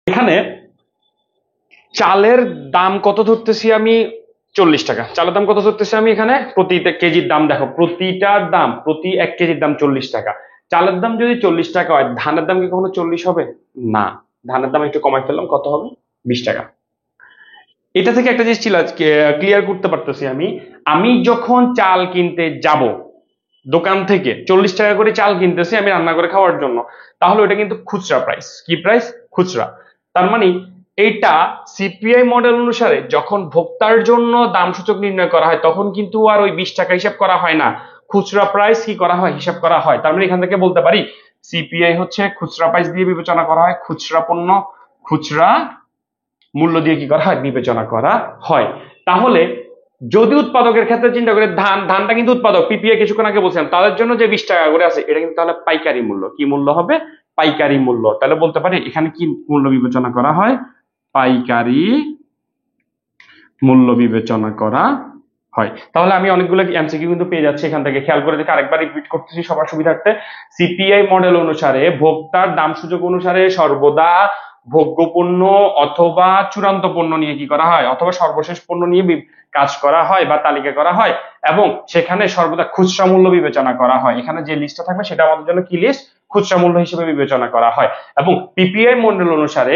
এখানে চালের দাম কত ধরতেছি আমি, 40 টাকা। চালের দাম কত ধরতেছি আমি এখানে, প্রতি কেজির দাম দেখো, প্রতিটার দাম, প্রতি 1 কেজির দাম 40 টাকা। চালের দাম যদি 40 টাকা হয়, ধানের দাম কি কখনো 40 হবে? না, ধানের দাম একটু কমাই ফেললাম, কত হবে? 20 টাকা। এটা থেকে একটা জিনিস ক্লিয়ার করতে পারতেছি আমি, আমি যখন চাল কিনতে যাব দোকান থেকে 40 টাকা করে চাল কিনতেছি আমি রান্না করে খাওয়ার জন্য, তাহলে ওটা কিন্তু খুচরা প্রাইস। কি প্রাইস? খুচরা। তার মানে এইটা সিপিআই মডেল অনুসারে যখন ভোক্তার জন্য দাম সূচক নির্ণয় করা হয়, তখন কিন্তু আর ওই 20 টাকা হিসাব করা হয় না, খুচরা প্রাইস কি করা হয়, হিসাব করা হয়। তার মানে এখান থেকে বলতে পারি সিপিআই হচ্ছে খুচরা প্রাইস দিয়ে বিবেচনা করা হয়, খুচরা পণ্য খুচরা মূল্য দিয়ে কি করা হয়, বিবেচনা করা হয়। তাহলে যদি উৎপাদকের ক্ষেত্রে চিন্তা করে, ধানটা কিন্তু উৎপাদক, পিপিএ কিছুক্ষণ আগে বলছিলাম, তাদের জন্য যে 20 টাকা করে আছে, এটা কিন্তু তাহলে পাইকারি মূল্য। কি মূল্য হবে? পাইকারি মূল্য। তাহলে বলতে পারি এখানে কি মূল্য বিবেচনা করা হয়? পাইকারি মূল্য বিবেচনা করা হয়। তাহলে আমি অনেকগুলো এমসিকিউ কিন্তু পেয়ে যাচ্ছি এখান থেকে। খেয়াল করে দেখে আরেকবার রিপিট করতেছি সবার সুবিধার্থে। সিপিআই মডেল অনুসারে ভোক্তার দাম সূচক অনুসারে সর্বদা ভোগ্য পণ্য অথবা চূড়ান্ত পণ্য নিয়ে কি করা হয়, অথবা সর্বশেষ পণ্য নিয়ে কাজ করা হয় বা তালিকা করা হয়, এবং সেখানে সর্বদা খুচরা মূল্য বিবেচনা করা হয়। এখানে যে লিস্টটা থাকবে সেটা আমাদের জন্য কি লিস্ট? খুচরা মূল্য হিসেবে বিবেচনা করা হয়। এবং পিপিআই মডেল অনুসারে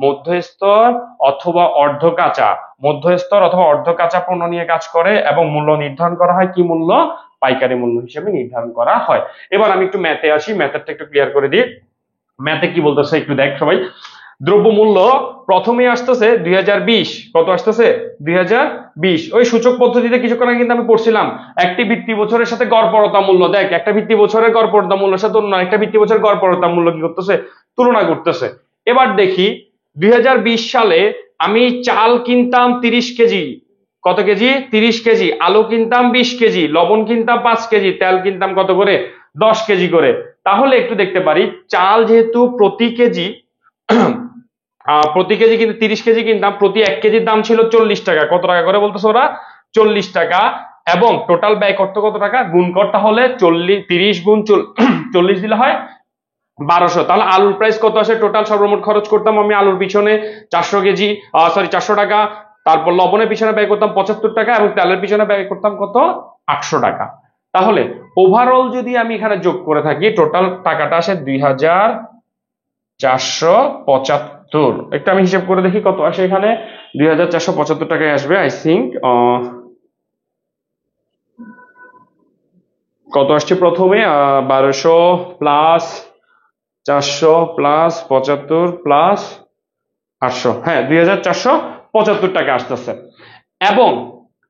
মধ্যস্তর অথবা অর্ধ কাঁচা, মধ্যস্তর অথবা অর্ধ কাঁচা পণ্য নিয়ে কাজ করে এবং মূল্য নির্ধারণ করা হয় কি মূল্য? পাইকারি মূল্য হিসেবে নির্ধারণ করা হয়। এবার আমি একটু ম্যাথে আসি, ম্যাথেরটা একটু ক্লিয়ার করে দিই। ম্যাথে কি বলতেছে একটু দেখ সবাই। দ্রব্যমূল্য প্রথমে আসতেছে 2020, কত আসতেছে? 2020। ওই সূচক পদ্ধতিতে কিছুক্ষণ আগে কিন্তু আমি পড়ছিলাম, একটি ভিত্তি বছরের সাথে গড়পড়তা মূল্য, দেখ একটা ভিত্তি বছরের গড়পড়তা মূল্যের সাথে অন্য একটা ভিত্তি বছরের গড়পড়তা মূল্য কি করতেছে? তুলনা করতেছে। এবার দেখি 2020 সালে আমি চাল কিনতাম 30 কেজি, কত কেজি? 30 কেজি। আলু কিনতাম 20 কেজি, লবণ কিনতাম 5 কেজি, তেল কিনতাম কত করে? 10 কেজি করে। তাহলে একটু দেখতে পারি, চাল যেহেতু প্রতি কেজি কিন্তু 30 কেজি কিনতাম, প্রতি 1 কেজির দাম ছিল 40 টাকা। কত টাকা করে বলতেছে ওরা? 40 টাকা। এবং টোটাল ব্যয় করতে কত টাকা? গুণ করতে হলে 30 গুণ 40 দিলে হয় 1200। তাহলে আলুর প্রাইস কত আসে? টোটাল সর্বমোট খরচ করতাম আমি আলুর পিছনে 400 টাকা, তারপর লবণের পিছনে ব্যয় করতাম 75 টাকা, এবং তেলের পিছনে ব্যয় করতাম কত? 800 টাকা। তাহলে ওভারঅল যদি আমি এখানে যোগ করে থাকি, টোটাল টাকাটা আসে 2475। একটু আমি হিসাব করে দেখি কত আসে এখানে। 2475 টাকায় আসবে আই থিঙ্ক। কত আসছে প্রথমে? 1200 প্লাস 400 প্লাস 75 প্লাস 800, হ্যাঁ 2475 টাকা আসতেছে। এবং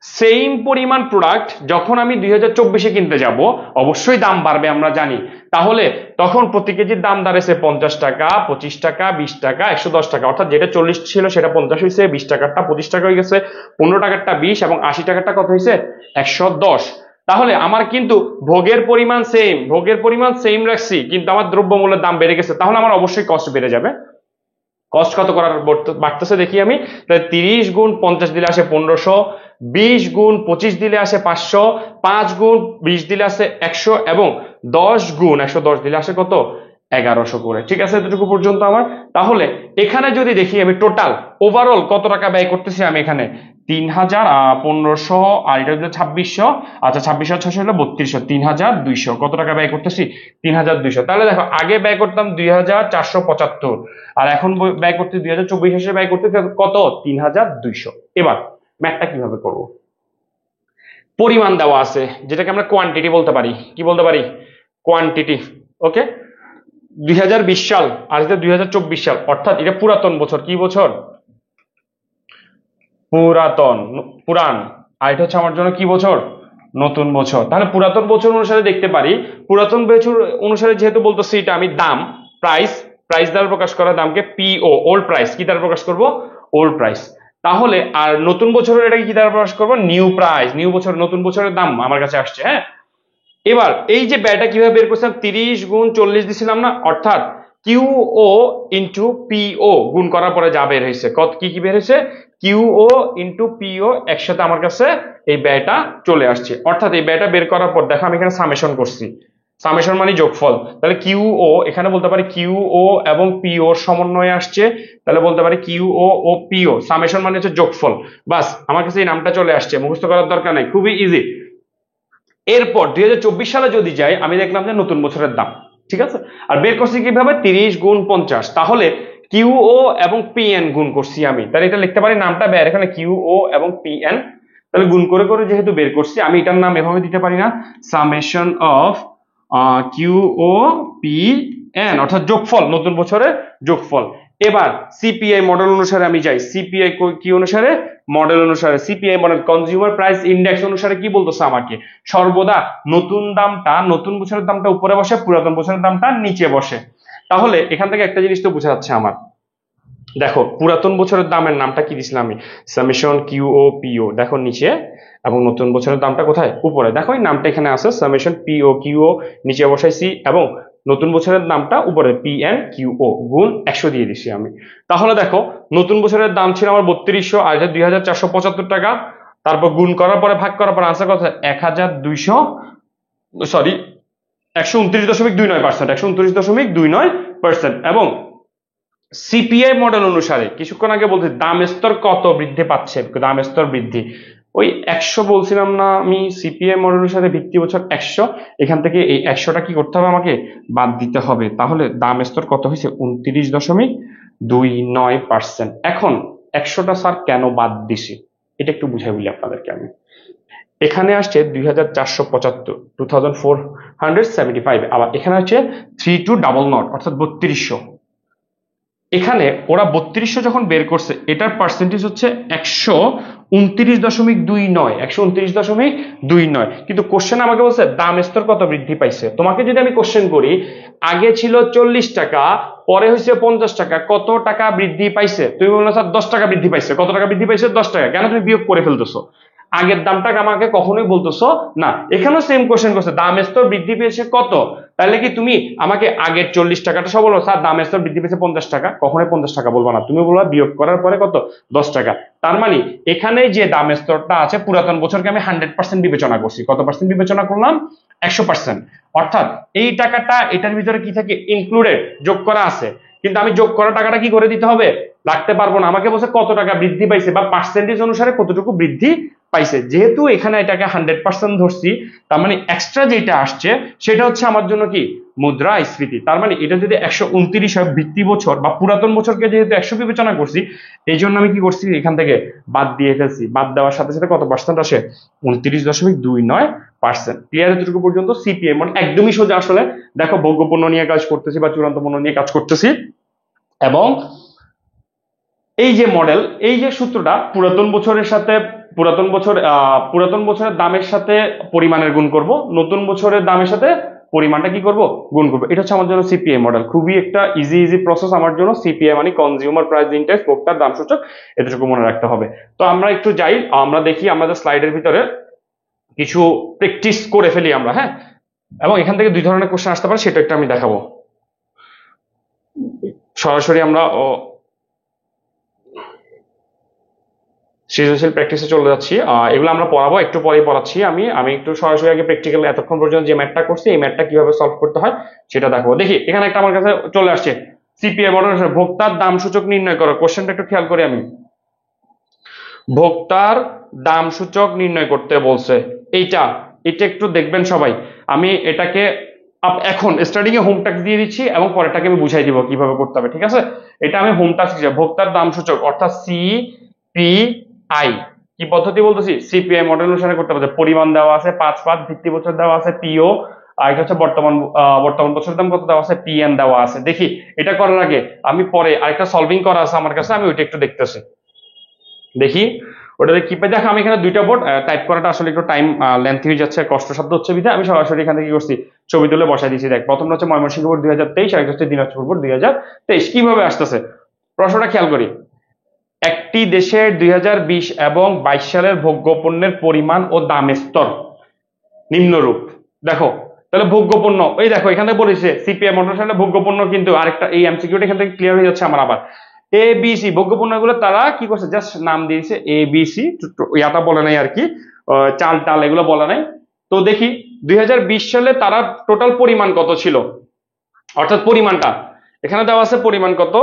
সেম পরিমাণ প্রোডাক্ট যখন আমি 2024-এ কিনতে যাব, অবশ্যই দাম বাড়বে আমরা জানি। তাহলে তখন প্রতি কেজির দাম দাঁড়াচ্ছে 50 টাকা, 25 টাকা, 20 টাকা, 110 টাকা। অর্থাৎ যেটা 40 ছিল সেটা 50 হয়েছে, 20 টাকারটা 25 টাকা হয়ে গেছে, 15 টাকারটা 20, এবং 80 টাকারটা কত হয়েছে? 110। তাহলে আমার কিন্তু ভোগের পরিমাণ সেম রাখছি, কিন্তু আমার দ্রব্যমূল্যের দাম বেড়ে গেছে। তাহলে আমার অবশ্যই কস্ট বেড়ে যাবে। কস্ট কত করার বাড়তেছে দেখি আমি। তাহলে 30 গুণ 50 দিলে আসে 1500, 20 গুণ 25 দিলে আসে 500, 5 গুণ 20 দিলে আসে 100, এবং 10 গুণ 110 দিলে আসে কত? 1100 করে। ঠিক আছে, এতটুকু পর্যন্ত আমার। তাহলে এখানে যদি দেখি আমি টোটাল ওভারঅল কত টাকা ব্যয় করতেছি আমি এখানে, 3000, 1500, আর এটা হচ্ছে 2600, আচ্ছা 2600 600 হলো 3200, 3200। কত টাকা ব্যয় করতেছি? 3200। তাহলে দেখো, আগে ব্যয় করতাম 2475, আর এখন ব্যয় করতে 2024 হিসেবে ব্যয় করতে কত? 3200। এবার ম্যাথটা কিভাবে করব? পরিমাণ দেওয়া আছে, যেটাকে আমরা কোয়ান্টিটি বলতে পারি। কি বলতে পারি? কোয়ান্টিটি। ওকে, 2020 সাল আর এটা 2024 সাল, অর্থাৎ এটা পুরাতন বছর। কি বছর? পুরান। আর এটা হচ্ছে আমার জন্য কি বছর? নতুন বছর। তাহলে পুরাতন বছর অনুসারে দেখতে পারি, পুরাতন বছর অনুসারে যেহেতু বলতেছি, এটা আমি দাম, প্রাইস দ্বারা প্রকাশ করা দামকে পিও, ওল্ড প্রাইস, কি দ্বারা প্রকাশ করব? Old price. তাহলে আর নতুন বছরের এটাকে কি দ্বারা প্রকাশ করব? New price. নিউ বছর, নতুন বছরের দাম আমার কাছে আসছে। হ্যাঁ, এবার এই যে ব্যয়টা কিভাবে বের করছিলাম, 30 গুণ 40 দিছিলাম না, অর্থাৎ কিউও ইন্টু পিও গুণ করার পরে যা বের হয়েছে, কত কি বের হয়েছে? কিউও ইন্টু পিও একসাথে আমার কাছে এই ব্যয়টা চলে আসছে। অর্থাৎ এই ব্যয়টা বের করার পর দেখো আমি এখানে সামেশন করছি। সামেশন মানে যোগফল, তাহলে কিউ ও এখানে বলতে পারি কিউ ও এবং পিও এর সমন্বয়ে আসছে, তাহলে বলতে পারি কিউ ও পিও, সামেশন মানে হচ্ছে যোগফল। বাস আমার কাছে এই নামটা চলে আসছে, মুখস্থ করার দরকার নাই, খুবই ইজি। এরপর 2024 সালে যদি যাই, আমি দেখলাম যে নতুন বছরের দাম, ঠিক আছে, আর বের করছি কিভাবে 30 গুণ 50, তাহলে কিউ ও এবং পিএন গুণ করছি আমি, তাহলে এটা লিখতে পারি নামটা বের, এখানে কিউ ও এবং পিএন, তাহলে গুণ করে করে যেহেতু বের করছি, আমি এটার নাম এভাবে দিতে পারি না, সামেশন অফ কিউ ও পি এন, অর্থাৎ যোগফল, নতুন বছরের যোগফল। এবার সিপিআই মডেল অনুসারে আমি যাই, সিপিআই কি অনুসারে, মডেল অনুসারে, CPI model consumer price index অনুসারে কি বলতেছে আমাকে, সর্বদা নতুন দামটা, নতুন বছরের দামটা উপরে বসে, পুরাতন বছরের দামটা নিচে বসে। তাহলে এখান থেকে একটা জিনিস তো বোঝা যাচ্ছে আমার, দেখো পুরাতন বছরের দামের নামটা কি দিছিলাম আমি, সামেশন কিউ ও পিও, দেখো নিচে, এবং নতুন বছরের দামটা কোথায়, উপরে, দেখো এই নামটা এখানে আছে, সামেশন পিও কিউ নিচে বসাইছি, এবং নতুন বছরের দামটা উপরে পি এন কিউ ও গুণ 100 দিয়ে দিছি আমি। তাহলে দেখো নতুন বছরের দাম ছিল আমার 3200, আর 2475 টাকা, তারপর গুণ করার পরে ভাগ করার পর আনসার কত, 1200, সরি 129.29%, 129.29%। এবং সিপিআই মডেল অনুসারে কিছুক্ষণ আগে বলছি দাম স্তর কত বৃদ্ধি পাচ্ছে, দাম স্তর বৃদ্ধি ওই 100 বলছিলাম না আমি, সিপিআই মডেল অনুসারে ভিত্তি বছর 100, এখান থেকে এই 100টা কি করতে হবে আমাকে বাদ দিতে হবে, তাহলে দাম স্তর কত হয়েছে 29.29%। এখন 100টা স্যার কেন বাদ দিছি এটা একটু বুঝাই বলি আপনাদেরকে আমি। এখানে আসছে 2475, 2475, আবার এখানে হচ্ছে 3200 অর্থাৎ 3200, এখানে ওরা 3200 যখন বের করছে, এটার পার্সেন্টেজ হচ্ছে 129.29, 129.29, কিন্তু কোশ্চেন আমাকে বলছে দাম স্তর কত বৃদ্ধি পাইছে। তোমাকে যদি আমি কোশ্চেন করি আগে ছিল 40 টাকা, পরে হয়েছে 50 টাকা, কত টাকা বৃদ্ধি পাইছে, তুমি বললো স্যার 10 টাকা বৃদ্ধি পাইছে, কত টাকা বৃদ্ধি পাইছে 10 টাকা, কেন তুমি বিয়োগ করে ফেলতেছো, আগের দামটাকে আমাকে কখনোই বলতেছো না। এখানেও সেম কোশ্চেন করছে দাম স্তর বৃদ্ধি পেয়েছে কত, তাহলে কি তুমি আমাকে আগের 40 টাকাটা সব বলো, স্যার দাম স্তর বৃদ্ধি পেয়েছে 50 টাকা, কখনোই 50 টাকা বলবো না, তুমি বলবা বিয়োগ করার পরে কত 10 টাকা। তার মানে এখানে যে দাম স্তরটা আছে পুরাতন বছরকে আমি 100% বিবেচনা করছি, কত পার্সেন্ট বিবেচনা করলাম 100%, অর্থাৎ এই টাকাটা এটার ভিতরে কি থাকে ইনক্লুডেড, যোগ করা আছে, কিন্তু আমি যোগ করা টাকাটা কি করে দিতে হবে, রাখতে পারবো না, আমাকে বলছে কত টাকা বৃদ্ধি পাইছে বা পার্সেন্টেজ অনুসারে কতটুকু বৃদ্ধি পাইছে, যেহেতু এখানে এটাকে 100% ধরছি, তার মানে এক্সট্রা যেটা আসছে সেটা হচ্ছে আমার জন্য কি মুদ্রাস্ফীতি। তার মানে এটা যদি 129 হয় ভিত্তি বছর বা পুরাতন বছরকে যেহেতু 100 বিবেচনা করছি, এই জন্য আমি কি করছি এখান থেকে বাদ দিয়ে ফেলছি, বাদ দেওয়ার সাথে সাথে কত পার্সেন্ট আসে 29.29%। ক্লিয়ার এতটুকু পর্যন্ত সিপিএম মানে একদমই সোজা। আসলে দেখো ভোগ্যপণ্য নিয়ে কাজ করতেছি বা চূড়ান্ত পণ্য নিয়ে কাজ করতেছি, এবং এই যে মডেল, এই যে সূত্রটা পুরাতন বছরের সাথে পুরাতন বছরের দামের সাথে পরিমাণের গুণ করব, নতুন বছরের দামের সাথে পরিমাণটা কি করব গুণ করব, এটা হচ্ছে আমার জন্য সিপিআই মডেল। খুবই একটা ইজি প্রসেস আমার জন্য। সিপিআই মানে কনজিউমার প্রাইস ইন্ডেক্স, ভোক্তার দাম সূচক, এতটুকু মনে রাখতে হবে। তো আমরা একটু যাই, আমরা দেখি আমাদের স্লাইডের ভিতরে কিছু প্র্যাকটিস করে ফেলি আমরা, হ্যাঁ, এবং এখান থেকে দুই ধরনের কোশ্চেন আসতে পারে সেটা একটা আমি দেখাবো। সরাসরি আমরা সৃজনশীল প্র্যাকটিসে চলে যাচ্ছি। এগুলো আমরা পড়াবো, একটু পরেই পড়াচ্ছি আমি একটু সরাসরি আগে প্র্যাকটিক্যাল এতক্ষণ পর্যন্ত যে ম্যাথটা করছি এই ম্যাথটা কিভাবে সলভ করতে হয় সেটা দেখাবো। দেখি এখানে একটা আমার কাছে চলে আসছে সিপিআই মডেল, ভোক্তার দাম সূচক নির্ণয় করো। কোশ্চেনটা একটু খেয়াল করি আমি, ভোক্তার দাম সূচক নির্ণয় করতে বলছে, এটা একটু দেখবেন সবাই। আমি এটাকে এখন স্টার্টিং এ হোম টাস্ক দিয়ে দিচ্ছি এবং পরেরটাকে আমি বুঝাই দিব কিভাবে করতে হবে, ঠিক আছে। এটা আমি হোম টাস্ক দিচ্ছি, ভোক্তার দাম সূচক অর্থাৎ সিপিআই, কি পদ্ধতি বলতেছি, সিপিআই মডেল অনুসারে করতে হবে। পরিমাণ দেওয়া আছে 5 ভিত্তি বছর দেওয়া আছে পিও, আর এটা হচ্ছে বর্তমান বছরের দাম কত দেওয়া আছে পিএন দেওয়া আছে। দেখি এটা করার আগে আমি পরে আরেকটা সলভিং করা আছে আমার কাছে, আমি ওইটা একটু দেখতেছি, দেখি ওটাতে কি পাই। দেখো আমি এখানে দুইটা বোর্ড, টাইপ করাটা আসলে একটু টাইম লেন্থ হয়ে যাচ্ছে, কষ্টসাধ্য হচ্ছে বিধায় আমি সরাসরি এখান থেকে কি করছি ছবি তুলে বসাই দিয়েছি। দেখ প্রথমটা হচ্ছে ময়মনসিংহ বোর্ড 2023, আর একটা হচ্ছে দিনাজপুর বোর্ড 2023। কিভাবে আসতেছে প্রশ্নটা খেয়াল করি, একটি দেশের 2020 এবং 22 সালের ভোগ্যপণ্যের পরিমাণ ও দাম স্তর নিম্নরূপ। দেখো তাহলে ভোগ্যপণ্য, ওই দেখো এখানে বলেছে সিপিআই মডেল সালে ভোগ্যপণ্য, কিন্তু আরেকটা এই এমসিকিউটা এখান থেকে ক্লিয়ার হয়ে যাচ্ছে আমার। আবার এ বি সি ভোগ্যপণ্যগুলো তারা কি করছে, জাস্ট নাম দিয়েছে এ বি সি, ইয়াটা বলে নাই আর কি, চাল টাল এগুলো বলে নাই। তো দেখি 2020 সালে তারা টোটাল পরিমাণ কত ছিল, অর্থাৎ পরিমাণটা এখানে দেওয়া আছে পরিমাণ কত,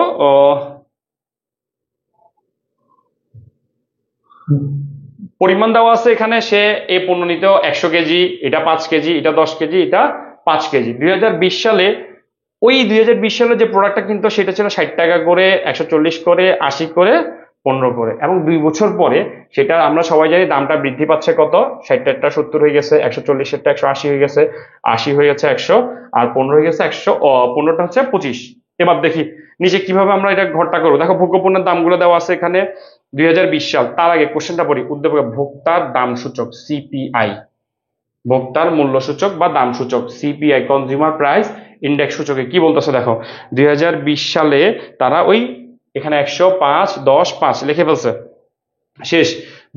পরিমাণ দেওয়া আছে এখানে। সে এই পণ্য নিত 100 কেজি, এটা 5 কেজি, এটা 10 কেজি, এটা 5 কেজি। 2020 সালে ওই 2020 সালে যে প্রোডাক্টটা কিনতো সেটা ছিল 60 টাকা করে, 140 করে, 80 করে, 15 করে। এবং 2 বছর পরে সেটা আমরা সবাই জানি দামটা বৃদ্ধি পাচ্ছে কত, 60 70 হয়ে গেছে, 140 180 হয়ে গেছে, 80 হয়ে গেছে 100, আর 15 হয়ে গেছে 100, 15টা হচ্ছে 25। এবার দেখি নিচে কিভাবে আমরা এটা ঘরটা করবো। দেখো ভোগ্যপণ্যের দামগুলো দেওয়া আছে এখানে 2020 সাল। তার আগে কোশ্চেনটা পড়ি, উদ্দীপক ভোক্তার দাম সূচক সিপিআই, ভোক্তার মূল্য সূচক বা দাম সূচক সিপিআই, কনজিউমার প্রাইস ইন্ডেক্স সূচকে কি বলতেছে দেখো। 2020 সালে তারা ওই এখানে 100 5 10 5 লিখে ফেলছে, শেষ।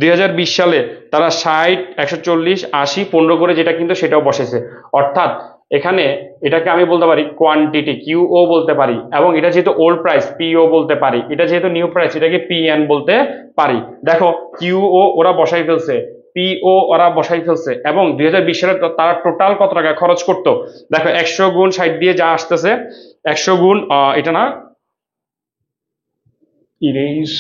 2020 সালে তারা 60 140 80 15 করে যেটা কিন্তু সেটাও বসেছে। অর্থাৎ এখানে এটাকে আমি বলতে পারি কোয়ান্টিটি কিউও বলতে পারি, এবং এটা যেহেতু ওল্ড প্রাইস পিও বলতে পারি, এটা যেহেতু নিউ প্রাইস এটাকে পিএন বলতে পারি। দেখো কিউও ওরা বসাই ফেলছে, পিও ওরা বসাই ফেলছে, এবং 2020 সালে তারা টোটাল কত টাকা খরচ করতো দেখো। 100 গুণ 60 দিয়ে যা আসতেছে, 100 গুণ এটা না ইরেজ,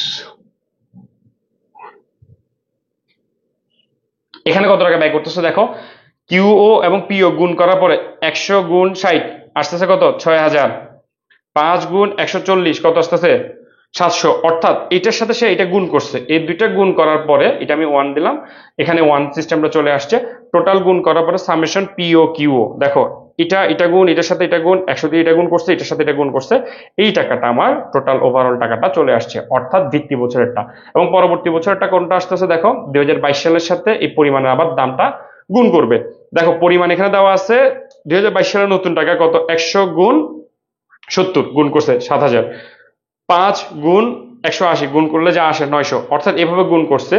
এখানে কত টাকা ব্যয় করতেছে দেখো। কিউও এবং পিও গুণ করার পরে 100 গুণ 60 আসতেছে কত 6000, 5 গুণ 140 কত আসতেছে 700। অর্থাৎ এটার সাথে সে এটা গুণ করছে, এই দুইটা গুণ করার পরে এটা আমি 1 দিলাম, এখানে 1 সিস্টেমটা চলে আসছে। টোটাল গুণ করার পরে সামেশন পিও কিউও, দেখো এটা গুণ এটার সাথে এটা গুণ, 100 দিয়ে এটা গুণ করছে, এটার সাথে এটা গুণ করছে, এই টাকাটা আমার টোটাল ওভারঅল টাকাটা চলে আসছে, অর্থাৎ ভিত্তি বছরেরটা। এবং পরবর্তী বছরটা কোনটা আসতেছে দেখো, 2022 সালের সাথে এই পরিমাণের আবার দামটা গুণ করবে। দেখো পরিমাণ এখানে দেওয়া আছে, 2022 সালের নতুন টাকা কত, 100 গুণ 70 গুণ করছে 7000, 5 গুণ 180 গুণ করলে যা আসে 900। অর্থাৎ এভাবে গুণ করছে,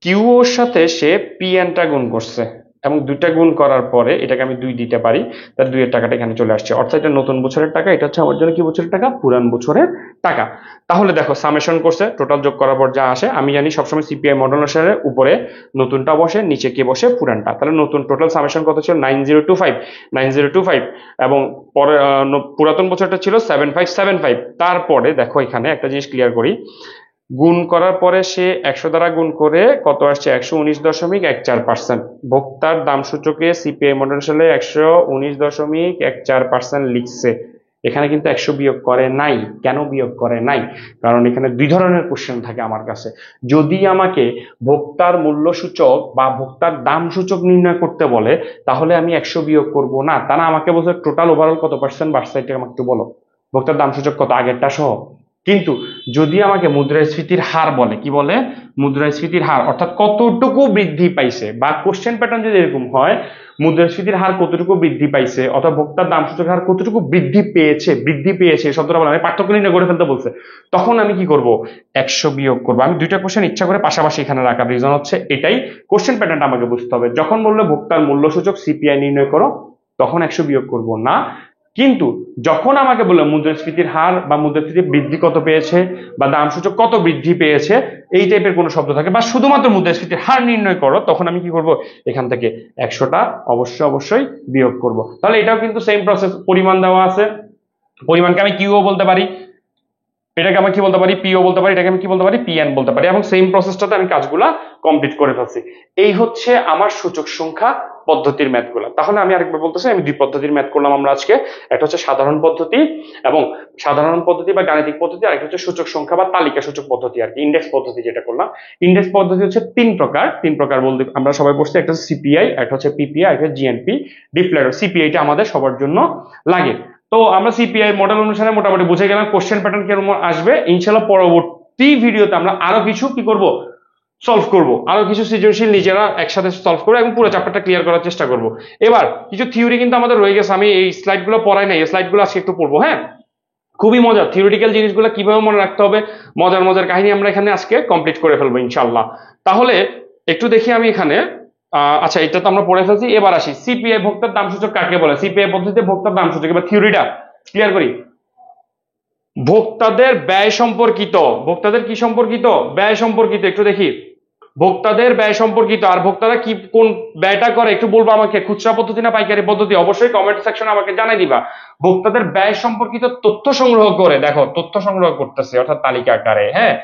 কিউ ওর সাথে সে পিএনটা গুণ করছে, এবং দুইটা গুণ করার পরে এটাকে আমি 2 দিতে পারি, তার 2 এর টাকাটা এখানে চলে আসছে। অর্থাৎ এটা নতুন বছরের টাকা, এটা হচ্ছে আমার জন্য কি বছরের টাকা, পুরান বছরের টাকা। তাহলে দেখো সামেশন করছে, টোটাল যোগ করার পর যা আসে, আমি জানি সবসময় সিপিআই মডেল অনুসারে উপরে নতুনটা বসে, নিচে কি বসে, পুরানটা। তাহলে নতুন টোটাল সামেশন কত ছিল 9025, এবং পরে পুরাতন বছরটা ছিল 7575। তারপরে দেখো এখানে একটা জিনিস ক্লিয়ার করি, গুণ করার পরে সে 100 দ্বারা গুণ করে কত আসছে 119.14%। ভোক্তার দাম সূচকে সিপিআই মডেল সালে 119.14% লিখছে, এখানে কিন্তু 100 বিয়োগ করে নাই। কেন বিয়োগ করে নাই, কারণ এখানে 2 ধরনের কোশ্চেন থাকে আমার কাছে। যদি আমাকে ভোক্তার মূল্য সূচক বা ভোক্তার দাম সূচক নির্ণয় করতে বলে, তাহলে আমি 100 বিয়োগ করব না, তারা আমাকে বলছে টোটাল ওভারঅল কত পার্সেন্ট বাড়ছে, এটা আমাকে একটু বলো, ভোক্তার দাম সূচক কত আগেরটা সহ। কিন্তু যদি আমাকে মুদ্রাস্ফীতির হার বলে, কি বলে, মুদ্রাস্ফীতির হার, অর্থাৎ কতটুকু বৃদ্ধি পাইছে, বা কোশ্চেন প্যাটার্ন যদি এরকম হয় মুদ্রাস্ফীতির হার কতটুকু বৃদ্ধি পাইছে, অথবা ভোক্তার দাম সূচক হার কতটুকু বৃদ্ধি পেয়েছে শব্দটা বলা, পার্থক্য নির্ণয় করে ফেলতে বলছে, তখন আমি কি করব, 100 বিয়োগ করবো। আমি দুইটা কোশ্চেন ইচ্ছা করে পাশাপাশি এখানে রাখার রিজন হচ্ছে এটাই, কোশ্চেন প্যাটার্নটা আমাকে বুঝতে হবে। যখন বললো ভোক্তার মূল্য সূচক সিপিআই নির্ণয় করো, তখন 100 বিয়োগ করব না। কিন্তু যখন আমাকে বললো মুদ্রাস্ফীতির হার বা মুদ্রাস্ফীতি বৃদ্ধি কত পেয়েছে, বা দাম সূচক কত বৃদ্ধি পেয়েছে, এই টাইপের কোনো শব্দ থাকে, বা শুধুমাত্র মুদ্রাস্ফীতির হার নির্ণয় করো, তখন আমি কি করব, এখান থেকে 100টা অবশ্যই বিয়োগ করব। তাহলে এটাও কিন্তু সেম প্রসেস, পরিমাণ দেওয়া আছে, পরিমাণকে আমি কিউও বলতে পারি, এটাকে আমি কি বলতে পারি, পিও বলতে পারি, এটাকে আমি কি বলতে পারি, পিএন বলতে পারি, এবং সেম প্রসেসটাতে আমি কাজগুলা কমপ্লিট করে ফেলছি। এই হচ্ছে আমার সূচক সংখ্যা পদ্ধতির ম্যাথগুলো। তাহলে আমি আরেকবার বলতেছি, আমি 2 পদ্ধতির ম্যাথ করলাম আমরা আজকে। একটা হচ্ছে সাধারণ পদ্ধতি এবং সাধারণ পদ্ধতি বা গাণিতিক পদ্ধতি, আর একটা হচ্ছে সূচক সংখ্যা বা তালিকা সূচক পদ্ধতি, আর কি ইন্ডেক্স পদ্ধতি যেটা করলাম। ইন্ডেক্স পদ্ধতি হচ্ছে 3 প্রকার বলতে আমরা সবাই বলছি, একটা হচ্ছে সিপিআই, একটা হচ্ছে পিপিআই, একটা হচ্ছে জিএনপি ডিফ্লেটর। সিপিআইটা আমাদের সবার জন্য লাগে। তো আমরা সিপিআই মডেল অনুসারে মোটামুটি বুঝে গেলাম কোশ্চেন প্যাটার্ন কেমন আসবে। ইনশাআল্লাহ পরবর্তী ভিডিওতে আমরা আরো কিছু কি করব, সলভ করব, আরো কিছু সৃজনশীল নিজেরা একসাথে সলভ করবো এবং পুরো চ্যাপ্টারটা ক্লিয়ার করার চেষ্টা করব। এবার কিছু থিওরি কিন্তু আমাদের রয়ে গেছে, আমি এই স্লাইডগুলো পড়াই নাই, এই স্লাইডগুলো আজকে একটু পড়বো। হ্যাঁ, খুবই মজার থিওরিটিক্যাল জিনিসগুলো কিভাবে মনে রাখতে হবে, মজার কাহিনী আমরা এখানে আজকে কমপ্লিট করে ফেলবো ইনশাআল্লাহ। তাহলে একটু দেখি আমি এখানে, আচ্ছা এটা তো আমরা পড়ে ফেলছি। এবার আসি সিপিআই ভোক্তার দাম সূচক কাকে বলে, সিপিআই পদ্ধতিতে ভোক্তার দাম সূচক। এবার থিওরিটা ক্লিয়ার করি। ভোক্তাদের ব্যয় সম্পর্কিত, ভোক্তাদের কি সম্পর্কিত, ব্যয় সম্পর্কিত। একটু দেখি, ভোক্তাদের ব্যয় সম্পর্কিত। আর ভোক্তারা কি কোন ব্যয়টা করে একটু বলবো আমাকে, খুচরা পদ্ধতি না পাইকারি পদ্ধতি? অবশ্যই কমেন্ট সেকশনে আমাকে জানাই দিবা। ভোক্তাদের ব্যয় সম্পর্কিত তথ্য সংগ্রহ করে, দেখো তথ্য সংগ্রহ করতেছে অর্থাৎ তালিকা আকারে, হ্যাঁ,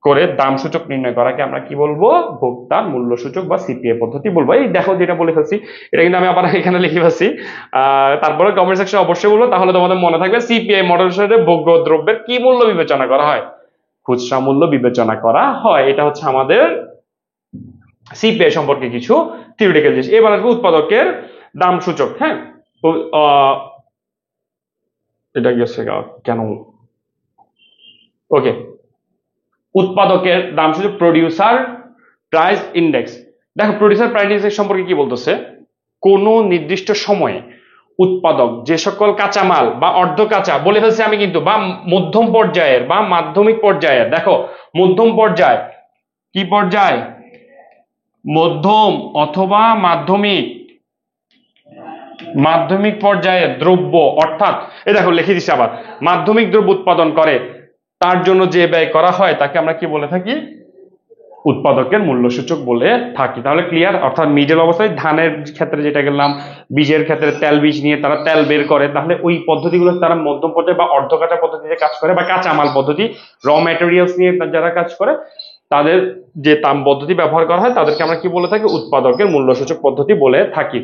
করে দাম সূচক নির্ণয় করাকে আমরা কি বলবো? ভোক্তার মূল্য সূচক বা সিপিএ পদ্ধতি বলবো। এই দেখো যেটা বলে ফেলছি, এটা কিন্তু আমি আবার এখানে লিখে ফেলছি। তারপরে কমেন্ট সেকশনে অবশ্যই বলবো, তাহলে তোমাদের মনে থাকবে সিপিআই মডেল অনুসারে ভোগ্য দ্রব্যের কি মূল্য বিবেচনা করা হয়? খুচরা মূল্য বিবেচনা করা হয়। এটা হচ্ছে আমাদের সিপিআই সম্পর্কে কিছু থিওরিটিক্যাল জিনিস। এবার আসবে উৎপাদকের দাম সূচক। হ্যাঁ, তো এটা গেছে কেন? ওকে, উৎপাদকের দাম সূচক প্রডিউসার প্রাইস ইন্ডেক্স। দেখো প্রডিউসার প্রাইস ইন্ডেক্স সম্পর্কে কি বলতেছে? কোন নির্দিষ্ট সময়ে উৎপাদক যে সকল কাঁচামাল বা অর্ধ কাঁচা বলে ফেলছি আমি কিন্তু, বা মধ্যম পর্যায়ের বা মাধ্যমিক পর্যায়ের, দেখো মধ্যম পর্যায় কি পর্যায়? মধ্যম অথবা মাধ্যমিক, মাধ্যমিক পর্যায়ের দ্রব্য, অর্থাৎ এই দেখো লিখে দিচ্ছি আবার, মাধ্যমিক দ্রব্য উৎপাদন করে তার জন্য যে ব্যয় করা হয় তাকে আমরা কি বলে থাকি? উৎপাদকের মূল্য সূচক বলে থাকি। তাহলে ক্লিয়ার? অর্থাৎ মিডল অবস্থায় ধানের ক্ষেত্রে যেটা গেলাম, বীজের ক্ষেত্রে তেল বীজ নিয়ে তারা তেল বের করে, তাহলে ওই পদ্ধতিগুলো তারা মধ্যম পর্যায়ে বা অর্ধ কাঁচা পদ্ধতিতে কাজ করে, বা কাঁচামাল পদ্ধতি র ম্যাটেরিয়ালস নিয়ে যারা কাজ করে তাদের যে তাম পদ্ধতি ব্যবহার করা হয় তাদেরকে আমরা কি বলে থাকি? উৎপাদকের মূল্য সূচক পদ্ধতি বলে থাকি।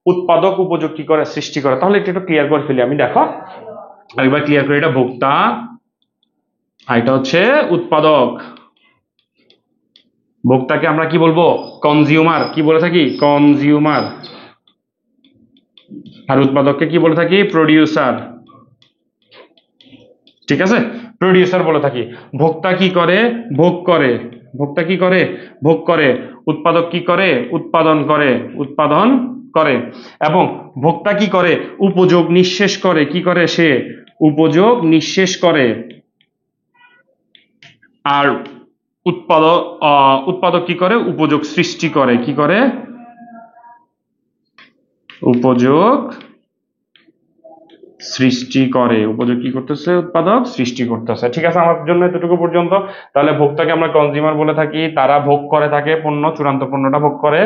উৎপাদক উপযোগ কি করে? সৃষ্টি করে। তাহলে এটা একটু ক্লিয়ার করে ফেলি আমি, দেখো একবার ক্লিয়ার করে, এটা ভোক্তা আর এটা হচ্ছে উৎপাদক। ভোক্তাকে আমরা কি বলবো? কনজিউমার। কি বলে থাকি? কনজিউমার। আর উৎপাদককে কি বলে থাকি? প্রডিউসার। ঠিক আছে, প্রডিউসার বলে থাকি। ভোক্তা কি করে? ভোগ করে। ভোক্তা কি করে? ভোগ করে। উৎপাদক কি করে? উৎপাদন করে। উৎপাদন করে। এবং ভোক্তা কি করে? উপযোগ নিঃশেষ করে। কি করে সে? উপযোগ নিঃশেষ করে। আর উৎপাদক উৎপাদক কি করে? উপযোগ সৃষ্টি করে। কি করে? উপযোগ সৃষ্টি করে। উপযোগ কি করতেছে? উৎপাদক সৃষ্টি করতেছে। ঠিক আছে, আমার জন্য এতটুকু পর্যন্ত। তাহলে ভোক্তাকে আমরা কনজিউমার বলে থাকি, তারা ভোগ করে থাকে পণ্য, চূড়ান্ত পণ্যটা ভোগ করে,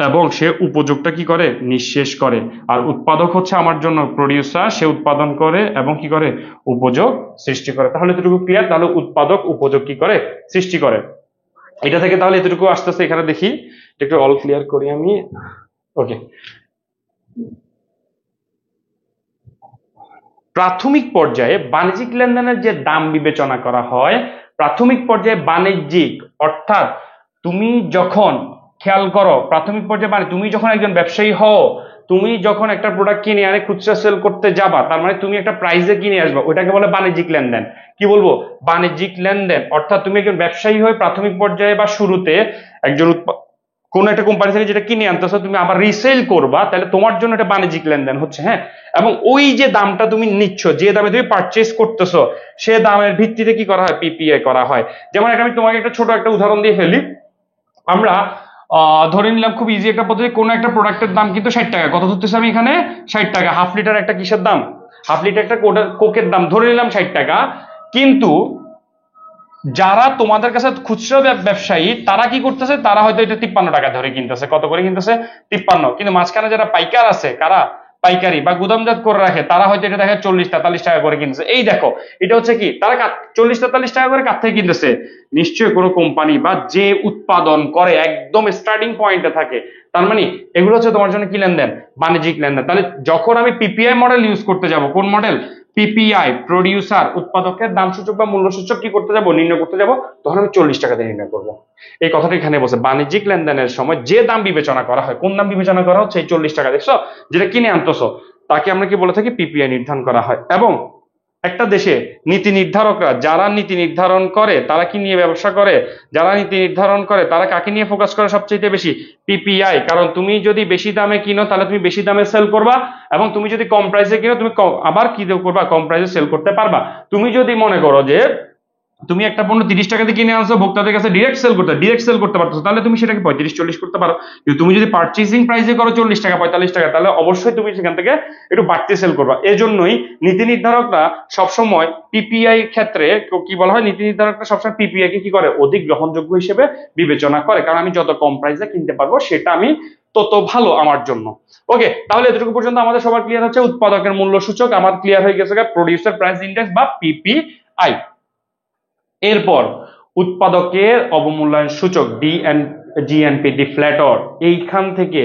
এবং সে উপযোগটা কি করে? নিঃশেষ করে। আর উৎপাদক হচ্ছে আমার জন্য প্রডিউসার, সে উৎপাদন করে এবং কি করে? উপযোগ সৃষ্টি করে। তাহলে এতটুকু ক্লিয়ার? তাহলে উৎপাদক উপযোগ কি করে? সৃষ্টি করে। এটা থেকে তাহলে এতটুকু আসতেছে, এখানে দেখি একটু অল ক্লিয়ার করি আমি। ওকে, প্রাথমিক পর্যায়ে বাণিজ্যিক লেনদেনের যে দাম বিবেচনা করা হয়, প্রাথমিক পর্যায়ে বাণিজ্যিক অর্থাৎ তুমি যখন, খেয়াল করো, প্রাথমিক পর্যায়ে তুমি যখন একজন ব্যবসায়ী হও, তুমি যখন একটা প্রোডাক্ট কিনে আনে খুচরা সেল করতে যাবা, তার মানে তুমি একটা প্রাইসে কিনে আসবা, ওইটাকে বলে বাণিজ্যিক লেনদেন। কি বলবো? বাণিজ্যিক লেনদেন। অর্থাৎ তুমি একজন ব্যবসায়ী হয়ে প্রাথমিক পর্যায়ে বা শুরুতে একজন কোন একটা কোম্পানি থেকে যেটা কিনে আনতেছো তুমি আবার রিসেল করবা, তাহলে তোমার জন্য এটা বাণিজ্যিক লেনদেন হচ্ছে। হ্যাঁ, এবং ওই যে দামটা তুমি নিচ্ছ, যে দামে তুমি পারচেস করতেছো, সে দামের ভিত্তিতে কি করা হয়? পিপিআই করা হয়। যেমন আমি তোমাকে একটা ছোট একটা উদাহরণ দিয়ে ফেলি। আমরা ধরে নিলাম খুব ইজি একটা পদ্ধতি, কোনো একটা প্রোডাক্টের দাম কিন্তু 60 টাকা। কত ধরতেছি আমি এখানে? 60 টাকা। হাফ লিটার একটা কিসের দাম? হাফ লিটার একটা কোকের দাম ধরে নিলাম 60 টাকা। কিন্তু যারা তোমাদের কাছে খুচরা ব্যবসায়ী, তারা কি করতেছে? তারা হয়তো এটা 53 টাকা ধরে কিনতেছে। কত করে কিনতেছে? 53। কিন্তু মাঝখানে যারা পাইকার আছে, কারা? পাইকারি বা গুদামজাত করে রাখে, তারা হয়তো এটা দেখে 40-43 টাকা করে কিনতেছে। এই দেখো, এটা হচ্ছে কি, তারা 40-43 টাকা করে কার থেকে কিনতেছে? নিশ্চয়ই কোনো কোম্পানি বা যে উৎপাদন করে একদম স্টার্টিং পয়েন্টে থাকে। তার মানে এগুলো হচ্ছে তোমার জন্য কি লেনদেন? বাণিজ্যিক লেনদেন। তাহলে যখন আমি পিপিআই মডেল ইউজ করতে যাব, কোন মডেল? পিপিআই, প্রডিউসার, উৎপাদকের দাম সূচক বা মূল্য সূচক কি করতে যাব? নির্ণয় করতে যাব, তখন আমি 40 টাকা দিয়ে নির্ণয় করবো। এই কথাটা এখানে বলছে, বাণিজ্যিক লেনদেনের সময় যে দাম বিবেচনা করা হয়, কোন দাম বিবেচনা করা হচ্ছে? এই 40 টাকা। দেখছো, যেটা কিনে আনতেছো তাকে আমরা কি বলে থাকি? পিপিআই নির্ধারণ করা হয়। এবং একটা দেশে নীতি নির্ধারকরা, যারা নীতি নির্ধারণ করে, তারা কি নিয়ে ব্যবসা করে? যারা নীতি নির্ধারণ করে তারা কাকে নিয়ে ফোকাস করে সবচেয়ে বেশি? পিপিআই। কারণ তুমি যদি বেশি দামে কিনো তাহলে তুমি বেশি দামে সেল করবা, এবং তুমি যদি কম প্রাইসে কিনো তুমি আবার কি করবা? কম প্রাইসে সেল করতে পারবা। তুমি যদি মনে করো যে তুমি একটা পণ্য 30 টাকাতে কিনে আনছো, ভোক্তাদের কাছে ডিরেক্ট সেল করতে পারতো, তাহলে তুমি সেটাকে 35-40 করতে পারো। কিন্তু তুমি যদি পারচেজিং প্রাইসে করো 40 টাকা 45 টাকা, তাহলে অবশ্যই তুমি সেখান থেকে একটু বাড়তি সেল করবা। এজন্যই নীতি নির্ধারকরা সবসময় পিপিআই ক্ষেত্রে কি বলা হয়, নীতি নির্ধারকরা সবসময় পিপিআই কে কি করে, অধিক গ্রহণযোগ্য হিসেবে বিবেচনা করে, কারণ আমি যত কম প্রাইসে কিনতে পারবো সেটা আমি তত ভালো আমার জন্য। ওকে, তাহলে এতটুকু পর্যন্ত আমাদের সবার ক্লিয়ার হচ্ছে। উৎপাদকের মূল্য সূচক আমার ক্লিয়ার হয়ে গেছে, প্রোডিউসার প্রাইস ইন্ডেক্স বা পিপিআই। এরপর উৎপাদকের অবমূল্যায়ন সূচক জিএনপি ডিফ্লেটর। এইখান থেকে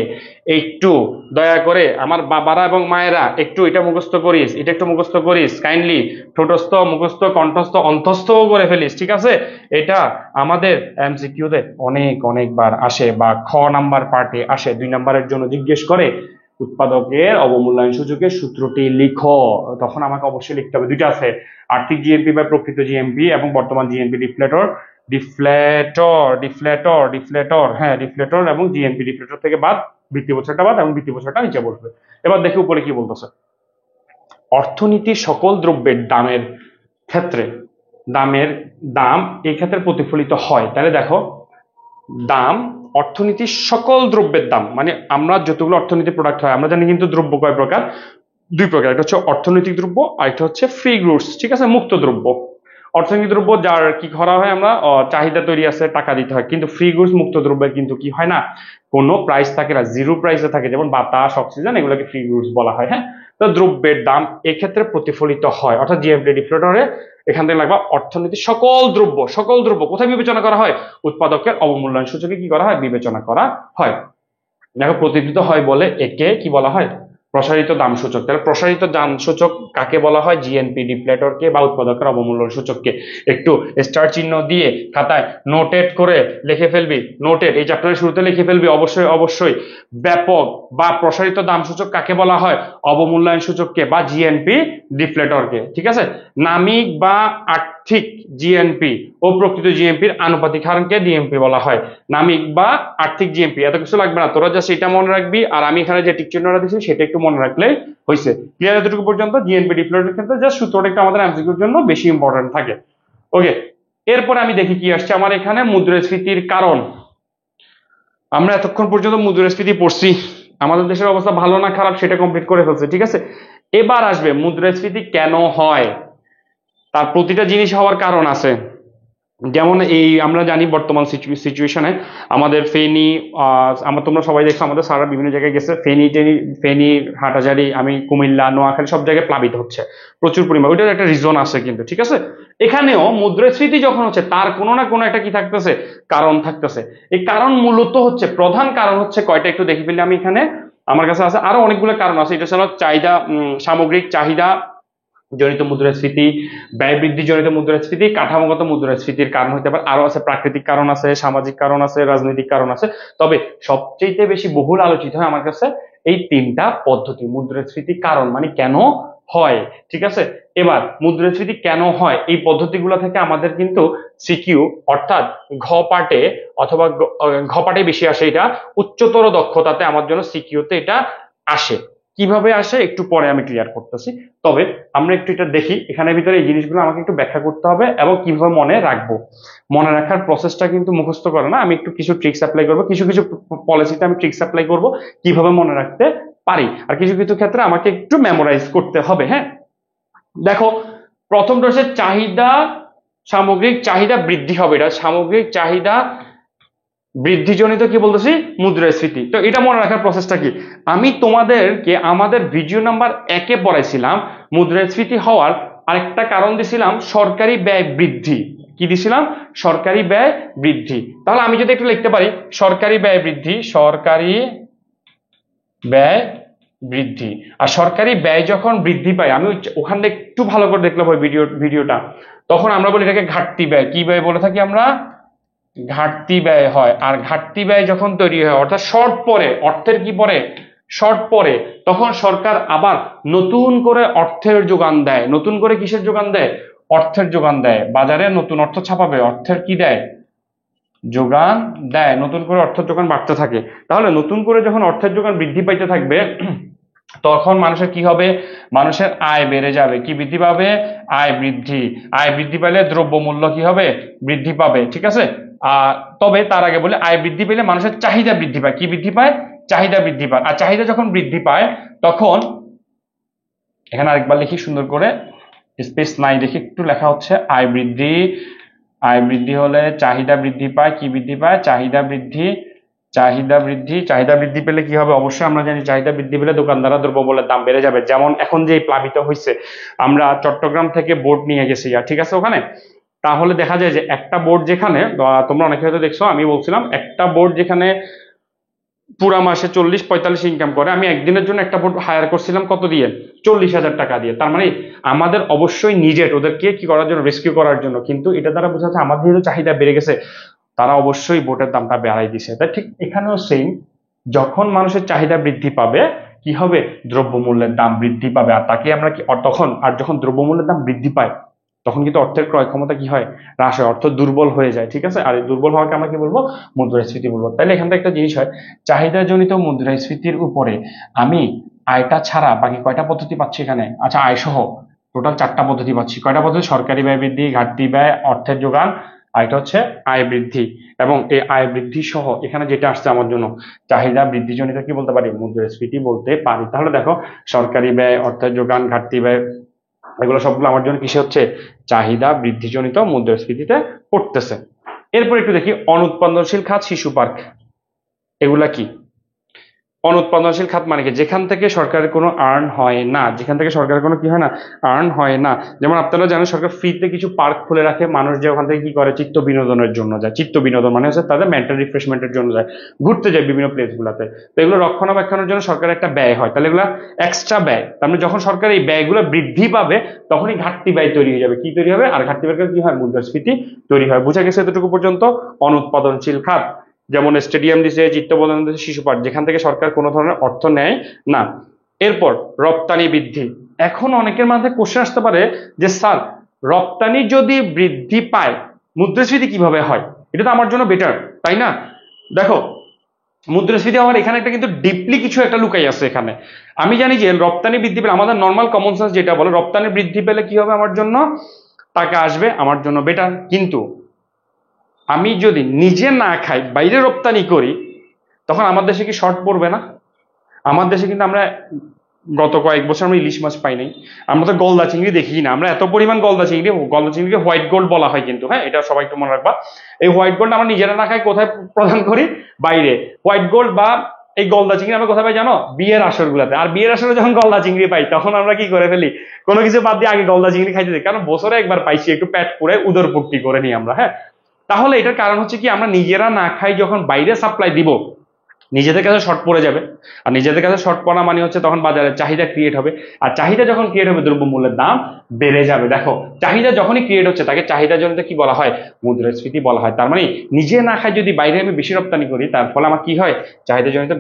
একটু দয়া করে আমার বাবারা এবং মায়েরা একটু এটা মুখস্থ করিস, এটা একটু মুখস্থ করিস কাইন্ডলি, ঠোঁটস্থ মুখস্থ কণ্ঠস্থ অন্তস্থ করে ফেলিস, ঠিক আছে? এটা আমাদের এমসিকিউতে অনেকবার আসে, বা খ নাম্বার পার্টে আসে, 2 নাম্বারের জন্য জিজ্ঞেস করে উৎপাদকের অবমূল্যায়ন সূচকের সূত্রটি লিখো। তখন আমাকে অবশ্যই লিখতে হবে, দুইটা আছে, আর্থিক জিএনপি বা প্রকৃত জিএনপি এবং বর্তমান জিএনপি ডিফ্লেটর, হ্যাঁ ডিফ্লেটর এবং জিএনপি ডিফ্লেটর থেকে বাদ, ভিত্তি বছরটা বাদ এবং ভিত্তি বছরটা নিচে বসবে। এবার দেখি উপরে কি বলতেছে। অর্থনীতি সকল দ্রব্যের দামের ক্ষেত্রে দাম এই ক্ষেত্রে প্রতিফলিত হয়। তাহলে দেখো, দাম অর্থনীতির সকল দ্রব্যের দাম, মানে আমরা যতগুলো অর্থনীতি প্রোডাক্ট হয় আমরা জানি কিন্তু দ্রব্য কয় প্রকার, 2 প্রকার, একটা হচ্ছে অর্থনৈতিক দ্রব্য আর একটা হচ্ছে ফ্রি গুডস, ঠিক আছে, মুক্ত দ্রব্য। অর্থনৈতিক দ্রব্য যার কি করা হয়, আমরা চাহিদা তৈরি আছে, টাকা দিতে হয়, কিন্তু ফ্রি গুডস মুক্ত দ্রব্যের কিন্তু কি হয় না, কোনো প্রাইস থাকে না, জিরো প্রাইসে থাকে, যেমন বাতাস অক্সিজেন, এগুলোকে ফ্রি গুডস বলা হয়। হ্যাঁ, তো দ্রব্যের দাম এক্ষেত্রে প্রতিফলিত হয়, অর্থাৎ জিএনপি ডিফ্লেটরে এখান থেকে লাগবে অর্থনীতির সকল দ্রব্য কোথায় বিবেচনা করা হয়, উৎপাদকের অবমূল্যায়ন সূচকে কি করা হয়, বিবেচনা করা হয়। দেখো, প্রতিফলিত হয় বলে একে কি বলা হয়, প্রসারিত দাম সূচক। তাহলে প্রসারিত দাম সূচক কাকে বলা হয়, জিএনপি ডিফ্লেটরকে বা উৎপাদকের অবমূল্যায়ন সূচককে। একটু স্টার চিহ্ন দিয়ে খাতায় নোটেট করে লিখে ফেলবি, নোটেট এই চ্যাপ্টারের শুরুতে লিখে ফেলবি অবশ্যই। ব্যাপক বা প্রসারিত দাম সূচক কাকে বলা হয়, অবমূল্যায়ন সূচককে বা জিএনপি ডিফ্লেটরকে, ঠিক আছে। নামিক বা আর্থিক জিএনপি ও প্রকৃত জিএনপির আনুপাতিক হারকে ডিএমপি বলা হয়। নামিক বা আর্থিক জিএনপি, এত কিছু লাগবে না, তোরা জাস্ট এটা মনে রাখবি, আর আমি এখানে যে টিক চিহ্নটা দিচ্ছি সেটা একটু মনে রাখলেই হয়েছে। ক্লিয়ার? এতটুকু পর্যন্ত জিএনপি ডিফ্লেটরের ক্ষেত্রে জাস্ট সূত্রটা একটু আমাদের এমসিকিউর জন্য বেশি ইম্পর্টেন্ট থাকে। ওকে, এরপরে আমি দেখি কি আসছে আমার এখানে, মুদ্রাস্ফীতির কারণ। আমরা এতক্ষণ পর্যন্ত মুদ্রাস্ফীতি পড়ছি, আমাদের দেশের অবস্থা ভালো না খারাপ সেটা কমপ্লিট করে ফেলছে, ঠিক আছে। এবার আসবে মুদ্রাস্ফীতি কেন হয়, তার প্রতিটা জিনিস হওয়ার কারণ আছে। যেমন এই আমরা জানি বর্তমান সিচুয়েশনে আমাদের ফেনী, তোমরা সবাই দেখছো আমাদের সারা বিভিন্ন জায়গায় গেছে, ফেনী হাটহাজারী, আমি কুমিল্লা নোয়াখালী সব জায়গায় প্লাবিত হচ্ছে প্রচুর পরিমাণ, ওইটার একটা রিজন আছে কিন্তু, ঠিক আছে। এখানেও মুদ্রাস্ফীতি যখন হচ্ছে তার কোনো না কোনো একটা কি থাকতেছে, কারণ থাকতেছে। এই কারণ মূলত হচ্ছে, প্রধান কারণ হচ্ছে কয়টা একটু দেখে ফেললে আমি এখানে, আমার কাছে আছে আরো অনেকগুলো কারণ আছে। এটা হচ্ছে চাহিদা, সামগ্রিক চাহিদা জনিত মুদ্রাস্ফীতি, ব্যয় বৃদ্ধি জনিত মুদ্রাস্ফীতি, কাঠামোগত মুদ্রাস্ফীতির কারণ হতে পারে, আরো আছে প্রাকৃতিক কারণ আছে, সামাজিক কারণ আছে, রাজনৈতিক কারণ আছে। তবে সবচেয়ে বেশি বহুল আলোচিত হয় আমার কাছে এই 3টা পদ্ধতি। মুদ্রাস্ফীতি কারণ মানে কেন হয়, ঠিক আছে। এবার মুদ্রাস্ফীতি কেন হয়, এই পদ্ধতিগুলো থেকে আমাদের কিন্তু সিকিউ অর্থাৎ ঘ পাটে অথবা ঘ পাটে বেশি আসে, এটা উচ্চতর দক্ষতাতে আমার জন্য সিকিউতে এটা আসে। কিভাবে আসে একটু পরে আমি ক্লিয়ার করতেছি। তবে আমরা একটু এটা দেখি, এখানের ভিতরে এই জিনিসগুলো আমাকে একটু ব্যাখ্যা করতে হবে এবং কিভাবে মনে রাখবো। মনে রাখার প্রসেসটা কিন্তু মুখস্থ করে না, আমি একটু কিছু ট্রিক্স অ্যাপ্লাই করবো, কিছু পলিসিতে আমি ট্রিক্স অ্যাপ্লাই করবো কিভাবে মনে রাখতে পারি, আর কিছু ক্ষেত্রে আমাকে একটু মেমোরাইজ করতে হবে। হ্যাঁ, দেখো, প্রথমটা হচ্ছে চাহিদা, সামগ্রিক চাহিদা বৃদ্ধি হবে, এটা সামগ্রিক চাহিদা বৃদ্ধিজনিত কি বলতেছি, মুদ্রাস্ফীতি। তো এটা মনে রাখার প্রসেসটা কি, আমি তোমাদেরকে আমাদের ভিডিও নাম্বার 1-এ পড়াইছিলাম মুদ্রাস্ফীতি হওয়ার আরেকটা কারণ দিছিলাম সরকারি ব্যয় বৃদ্ধি। কি দিছিলাম, সরকারি ব্যয় বৃদ্ধি। তাহলে আমি যদি একটু লিখতে পারি সরকারি ব্যয় বৃদ্ধি, সরকারি ব্যয় বৃদ্ধি। আর সরকারি ব্যয় যখন বৃদ্ধি পায়, আমি ওখানে একটু ভালো করে দেখলাম ওই ভিডিওটা, তখন আমরা বলি এটাকে ঘাটতি ব্যয়। কি ব্যয় বলে থাকি আমরা, ঘাটতি ব্যয় হয়। আর ঘাটতি ব্যয় যখন তৈরি হয় অর্থাৎ শর্ট পড়ে, অর্থের কি পড়ে, শর্ট পড়ে, তখন সরকার আবার নতুন করে অর্থের যোগান দেয়। নতুন করে কিসের যোগান দেয়, অর্থের যোগান দেয়। বাজারে নতুন অর্থ ছাপাবে, অর্থের কি দেয়, যোগান দেয়। নতুন করে অর্থের যোগান বাড়তে থাকে। তাহলে নতুন করে যখন অর্থের যোগান বৃদ্ধি পাইতে থাকবে তখন মানুষের কি হবে, মানুষের আয় বেড়ে যাবে। কি বৃদ্ধি পাবে? আয় বৃদ্ধি। আয় বৃদ্ধি পেলে দ্রব্যমূল্য কি হবে? বৃদ্ধি পাবে, ঠিক আছে। তবে তার আগে বলে, আয় বৃদ্ধি পেলে মানুষের চাহিদা বৃদ্ধি পায়। কি বৃদ্ধি পায়? চাহিদা বৃদ্ধি পায়। আর চাহিদা যখন বৃদ্ধি পায় তখন, এখানে আরেকবার লিখি সুন্দর করে, স্পেস নাই দেখি, একটু লেখা হচ্ছে আয় বৃদ্ধি। আয় বৃদ্ধি হলে চাহিদা বৃদ্ধি পায়। কি বৃদ্ধি পায়? চাহিদা বৃদ্ধি। চাহিদা বৃদ্ধি। চাহিদা বৃদ্ধি পেলে কি হবে? অবশ্যই আমরা জানি চাহিদা বৃদ্ধি পেলে দোকানদাররা দ্রব্যমূল্যের দাম বেড়ে যাবে। যেমন এখন যে প্লাবিত হয়েছে, আমরা চট্টগ্রাম থেকে বোট নিয়ে গেছি, আর ঠিক আছে ওখানে, তাহলে দেখা যায় যে একটা বোট যেখানে, তোমরা অনেকে হয়তো দেখছো, আমি বলছিলাম একটা বোট যেখানে পুরা মাসে 40-45 ইনকাম করে, আমি একদিনের জন্য একটা বোট হায়ার করছিলাম কত দিয়ে? 40,000 টাকা দিয়ে। তার মানে আমাদের অবশ্যই নিজের ওদেরকে কি করার জন্য, রেস্কিউ করার জন্য। কিন্তু এটা দ্বারা বোঝা যাচ্ছে আমাদের যেহেতু চাহিদা বেড়ে গেছে, তারা অবশ্যই বোটের দামটা বাড়াই দিছে। তাই ঠিক এখানেও সেম, যখন মানুষের চাহিদা বৃদ্ধি পাবে কি হবে? দ্রব্যমূল্যের দাম বৃদ্ধি পাবে। আর তাকে আমরা কি, তখন আর যখন দ্রব্যমূল্যের দাম বৃদ্ধি পায় তখন কিন্তু অর্থের ক্রয় ক্ষমতা কি হয়? হ্রাস হয়, অর্থ দুর্বল হয়ে যায়, ঠিক আছে। আর এই দুর্বল হওয়াকে আমরা কি বলবো? মুদ্রাস্ফীতি বলবো। তাহলে এখান থেকে একটা জিনিস হয়, চাহিদাজনিত মুদ্রাস্ফীতির উপরে আমি আয়টা ছাড়া বাকি কয়টা পদ্ধতি পাচ্ছি এখানে? আচ্ছা, আয় সহ টোটাল 4টা পদ্ধতি পাচ্ছি। কয়টা পদ্ধতি? সরকারি ব্যয় বৃদ্ধি, ঘাটতি ব্যয়, অর্থের যোগান, আরেকটা হচ্ছে আয় বৃদ্ধি। এবং এই আয় বৃদ্ধি সহ এখানে যেটা আসছে আমার জন্য, চাহিদা বৃদ্ধিজনিত কি বলতে পারি? মুদ্রাস্ফীতি বলতে পারি। তাহলে দেখো, সরকারি ব্যয়, অর্থের যোগান, ঘাটতি ব্যয়, এগুলো সবগুলো আমার জন্য কিসে হচ্ছে? চাহিদা বৃদ্ধিজনিত মুদ্রাস্ফীতিতে পড়তেছে। এরপর একটু দেখি অনুৎপাদনশীল খাত, শিশু পার্ক, এগুলা কি? অনুৎপাদনশীল খাত মানে কি? যেখান থেকে সরকারের কোনো আর্ন হয় না, যেখান থেকে সরকারের কোনো কি হয় না? আর্ন হয় না। যেমন আপনারা জানেন সরকার ফ্রিতে কিছু পার্ক খুলে রাখে, মানুষ যে ওখান থেকে কি করে? চিত্ত বিনোদনের জন্য যায়। চিত্ত বিনোদন মানে হচ্ছে তাদের মেন্টাল রিফ্রেশমেন্টের জন্য যায়, ঘুরতে যায় বিভিন্ন প্লেস গুলাতে। তো এগুলো রক্ষণাবেক্ষণের জন্য সরকারের একটা ব্যয় হয়, তাহলে এগুলো এক্সট্রা ব্যয়। তার মানে যখন সরকার এই ব্যয়গুলো বৃদ্ধি পাবে তখনই ঘাটতি ব্যয় তৈরি হয়ে যাবে। কি তৈরি হবে? আর ঘাটতি ব্যয় কি হয়? মুদ্রাস্ফীতি তৈরি হয়। বোঝা গেছে এতটুকু পর্যন্ত? অনুৎপাদনশীল খাত, যেমন স্টেডিয়াম দিছে, চিত্তবিনোদন দিছে, শিশু পার্ক, যেখান থেকে সরকার কোনো ধরনের অর্থ নেয় না। এরপর রপ্তানি বৃদ্ধি। এখন অনেকের মাঝে কোশ্চেন আসতে পারে যে স্যার, রপ্তানি যদি বৃদ্ধি পায় মুদ্রাস্ফীতি কিভাবে হয়? এটা তো আমার জন্য বেটার, তাই না? দেখো, মুদ্রাস্ফীতি হওয়ার এখানে একটা কিন্তু ডিপলি কিছু একটা লুকাই আছে এখানে। আমি জানি যে রপ্তানি বৃদ্ধি পেলে, আমাদের নর্মাল কমন সেন্স যেটা বলে, রপ্তানি বৃদ্ধি পেলে কি হবে আমার জন্য? টাকা আসবে, আমার জন্য বেটার। কিন্তু আমি যদি নিজে না খাই, বাইরে রপ্তানি করি, তখন আমার দেশে কি শর্ট পড়বে না? আমার দেশে কিন্তু আমরা গত কয়েক বছর আমরা ইলিশ মাছ পাই নাই, আমরা তো গলদা চিংড়ি দেখি না। আমরা এত পরিমাণ গলদা চিংড়িকে হোয়াইট গোল্ড বলা হয় কিন্তু, হ্যাঁ, এটা সবাই একটু মনে রাখবা। এই হোয়াইট গোল্ড আমরা নিজেরা না খাই, কোথায় প্রদান করি? বাইরে। হোয়াইট গোল্ড বা এই গলদা চিংড়ি আমরা কোথায় পাই জানো? বিয়ের আসর গুলাতে। আর বিয়ের আসরে যখন গলদা চিংড়ি পাই তখন আমরা কি করে ফেলি? কোনো কিছু বাদ দিয়ে আগে গলদা চিংড়ি খাইতে দিই, কারণ বছরে একবার পাইছি, একটু পেট পুরে উদরপূর্তি করে নিই আমরা, হ্যাঁ। তাহলে এটার কারণ হচ্ছে কি, আমরা নিজেরা না খাই, যখন বাইরে সাপ্লাই দিব নিজেদের কাছে শর্ট পড়ে যাবে। আর নিজেদের কাছে শর্ট পড়া মানে হচ্ছে তখন বাজারে চাহিদা ক্রিয়েট হবে। আর চাহিদা যখন ক্রিয়েট হবে দ্রব্যমূল্যের দাম বেড়ে যাবে। দেখো, চাহিদা যখনই ক্রিয়েট হচ্ছে তাকে চাহিদা জনিত কি বলা হয়? মুদ্রাস্ফীতি বলা হয়। তার মানে নিজে না খাই যদি বাইরে আমি বেশি রপ্তানি করি, তার ফলে আমার কি হয়? চাহিদা জনিত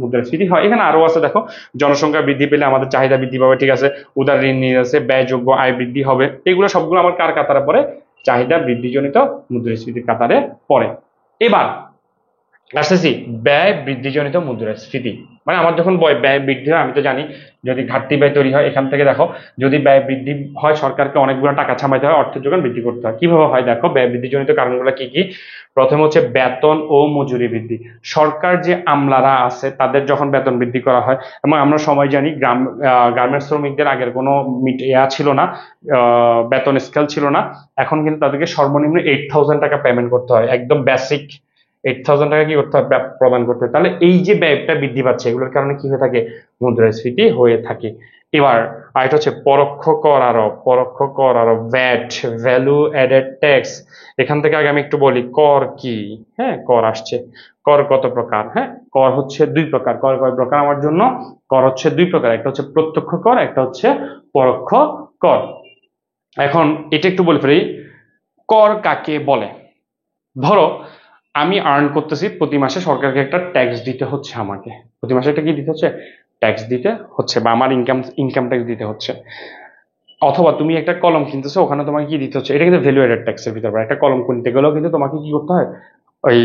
মুদ্রাস্ফীতি হয়। এখানে আরো আছে, দেখো, জনসংখ্যা বৃদ্ধি পেলে আমাদের চাহিদা বৃদ্ধি পাবে, ঠিক আছে। উদার ঋণ নিয়ে আছে, ব্যয়যোগ্য আয় বৃদ্ধি হবে। এগুলো সবগুলো আমার কার কাতারে পড়ে? চাহিদা বৃদ্ধিজনিত মুদ্রাস্ফীতির কাতারে পড়ে। এবার আসতেছি ব্যয় বৃদ্ধিজনিত মুদ্রাস্ফীতি। মানে আমার যখন ব্যয় বৃদ্ধি হয়, আমি তো জানি যদি ঘাটতি ব্যয় তৈরি হয়, এখান থেকে দেখো, যদি ব্যয় বৃদ্ধি হয় সরকারকে অনেকগুলো টাকা ছামাইতে হয়, অর্থের যোগান বৃদ্ধি করতে হয়। কিভাবে হয় দেখো, ব্যয় বৃদ্ধিজনিত কারণগুলো কি কি? প্রথম হচ্ছে বেতন ও মজুরি বৃদ্ধি। সরকার যে আমলারা আছে তাদের যখন বেতন বৃদ্ধি করা হয়, এবং আমরা সবাই জানি গার্মেন্টস শ্রমিকদের আগের কোনো ছিল না, বেতন স্কেল ছিল না। এখন কিন্তু তাদেরকে সর্বনিম্ন 8,000 টাকা পেমেন্ট করতে হয়, একদম বেসিক 8,000 টাকা কি করতে হয়? প্রদান করতে হয়। তাহলে এই যে ব্যয়টা বৃদ্ধি পাচ্ছে, এগুলোর কারণে কি হয়ে থাকে? মুদ্রাস্ফীতি হয়ে থাকে। এবার আরেকটা হচ্ছে পরোক্ষ কর আরোপ। পরোক্ষ কর আরোপ, ভ্যাট, ভ্যালু অ্যাডেড ট্যাক্স। এখান থেকে আগে আমি একটু বলি কর কি। হ্যাঁ, কর আসছে। কর কত প্রকার? হ্যাঁ, কর হচ্ছে 2 প্রকার। কর কয় প্রকার আমার জন্য? কর হচ্ছে 2 প্রকার, একটা হচ্ছে প্রত্যক্ষ কর, একটা হচ্ছে পরোক্ষ কর। এখন এটা একটু বলে ফেলি, কর কাকে বলে। ধরো আমি আর্ন করতেছি, প্রতি মাসে সরকারকে একটা ট্যাক্স দিতে হচ্ছে, আমাকে প্রতি মাসে একটা কি দিতে হচ্ছে? ট্যাক্স দিতে হচ্ছে, বা আমার ইনকাম ট্যাক্স দিতে হচ্ছে। অথবা তুমি একটা কলম কিনতেছো, ওখানে তোমাকে কি দিতে হচ্ছে? এটা কিন্তু ভ্যালু এডেড ট্যাক্সের ভিতর পড়ে। একটা কলম কিনতে গেলেও কিন্তু তোমাকে কি করতে হয়? ওই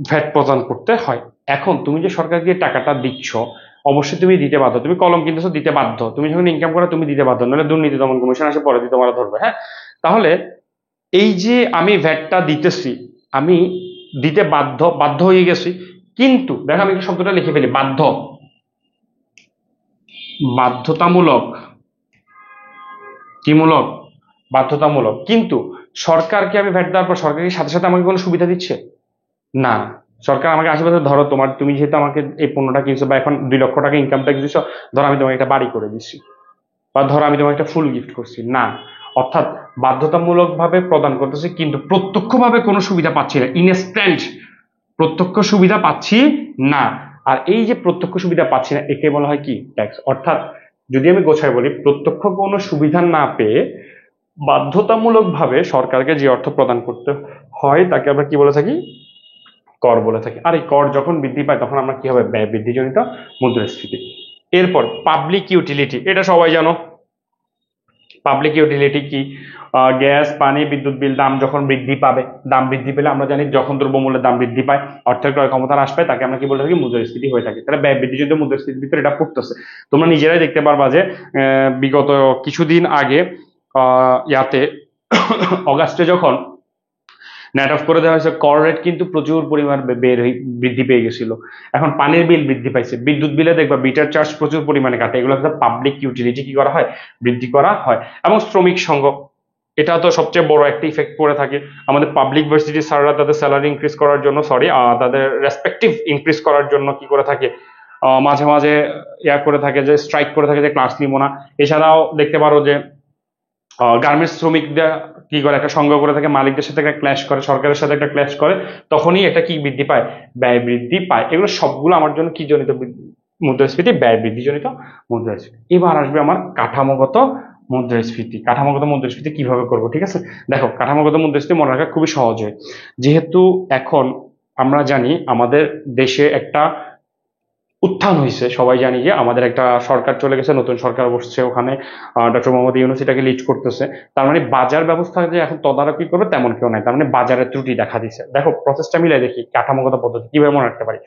ভ্যাট প্রদান করতে হয়। এখন তুমি যে সরকারকে টাকাটা দিচ্ছ, অবশ্যই তুমি দিতে বাধ্য। তুমি কলম কিনতেছো, দিতে বাধ্য। তুমি যখন ইনকাম করো তুমি দিতে বাধ্য, নাহলে দুর্নীতি দমন কমিশন আসে পরে দিয়ে তোমার ধরবে। হ্যাঁ, তাহলে এই যে আমি ভ্যাটটা দিতেছি, আমি দিতে বাধ্য, বাধ্য হয়ে গেছি। কিন্তু দেখো আমি একটু শব্দটা লিখে ফেলি, বাধ্য, বাধ্যতামূলক, কি মূলক, বাধ্যতামূলক। কিন্তু সরকারকে আমি ভ্যাট দেওয়ার পর সরকার কি সাথে সাথে আমাকে কোনো সুবিধা দিচ্ছে? না। সরকার আমাকে আশেপাশে, ধরো তোমার, তুমি যেহেতু আমাকে এই পণ্যটা কিনছো বা এখন 2 লক্ষ টাকা ইনকাম ট্যাক্স দিচ্ছ, ধরো আমি তোমাকে একটা বাড়ি করে দিচ্ছি, বা ধরো আমি তোমাকে একটা ফুল গিফট করছি, না। অর্থাৎ বাধ্যতামূলক ভাবে প্রদান করতেছি, কিন্তু প্রত্যক্ষভাবে কোনো সুবিধা পাচ্ছি না, ইনস্ট্যান্ট প্রত্যক্ষ সুবিধা পাচ্ছি না। আর এই যে প্রত্যক্ষ সুবিধা পাচ্ছি না, একে বলা হয় কি, ট্যাক্স। অর্থাৎ যদি আমি গোছায় বলি, প্রত্যক্ষ কোনো সুবিধা না পেয়ে বাধ্যতামূলক ভাবে সরকারকে যে অর্থ প্রদান করতে হয় তাকে আমরা কি বলে থাকি, কর বলে থাকি। আর এই কর যখন বৃদ্ধি পায় তখন আমরা কি হবে, ব্যয় বৃদ্ধিজনিত মুদ্রাস্ফীতি। এরপর পাবলিক ইউটিলিটি, এটা সবাই জানো। পাবলিক ইউটিলিটি কি, গ্যাস, পানি, বিদ্যুৎ বিল দাম যখন বৃদ্ধি পাবে, দাম বৃদ্ধি পেলে আমরা জানি যখন দ্রব্যমূল্যের দাম বৃদ্ধি পায়, অর্থের ক্রয় ক্ষমতা হ্রাস পায়, তাকে আমরা কি বলে থাকি, মুদ্রাস্ফীতি হয়ে থাকে। তাহলে ব্যয় বৃদ্ধিজনিত মুদ্রাস্ফীতির ভিতরে এটা পড়তেছে। তোমরা নিজেরাই দেখতে পারবা যে বিগত কিছুদিন আগে ইয়াতে অগাস্টে যখন নেট অফ করে দেওয়া হয়েছে, কর রেট কিন্তু প্রচুর পরিমাণ বৃদ্ধি পেয়ে গেছিল। এখন পানির বিল বৃদ্ধি পাইছে, বিদ্যুৎ বিলে দেখবা মিটার চার্জ প্রচুর পরিমাণে কাটে, এগুলো পাবলিক ইউটিলিটি কি করা হয়, বৃদ্ধি করা হয়। এবং শ্রমিক সংঘ, এটা তো সবচেয়ে বড় একটা ইফেক্ট করে থাকে। আমাদের পাবলিক ভার্সিটি স্যাররা তাদের স্যালারি ইনক্রিজ করার জন্য, তাদের রেসপেক্টিভ ইনক্রিজ করার জন্য কি করে থাকে, মাঝে মাঝে ইয়া করে থাকে, যে স্ট্রাইক করে থাকে, যে ক্লাস নিব না। এছাড়াও দেখতে পারো যে গার্মেন্টস শ্রমিকরা কি করে, একটা সংঘ করে থাকে, মালিকদের সাথে একটা ক্ল্যাশ করে, সরকারের সাথে একটা ক্ল্যাশ করে, তখনই এটা কি বৃদ্ধি পায়, ব্যয় বৃদ্ধি পায়। এগুলো সবগুলো আমার জন্য কি জনিত, মুদ্রাস্ফীতি, ব্যয় বৃদ্ধি জনিত মুদ্রাস্ফীতি। এবার আসবে আমার কাঠামোগত মুদ্রাস্ফীতি। কাঠামোগত মুদ্রাস্ফীতি কিভাবে করব, ঠিক আছে? দেখো, কাঠামোগত মুদ্রাস্ফীতি মনে রাখা খুবই সহজ হয়। যেহেতু এখন আমরা জানি আমাদের দেশে একটা উত্থান হয়েছে, সবাই জানি যে আমাদের একটা সরকার চলে গেছে, নতুন সরকার বসছে, ওখানে ডক্টর মোহাম্মদ ইউনূস এটাকে লিড করতেছে। তার মানে বাজার ব্যবস্থা যে এখন তদারকি করবে তেমন কেউ নাই, তার মানে বাজারের ত্রুটি দেখা দিচ্ছে। দেখো প্রসেসটা মিলাই দেখি, কাঠামোগত পদ্ধতি কিভাবে মনে রাখতে পারি,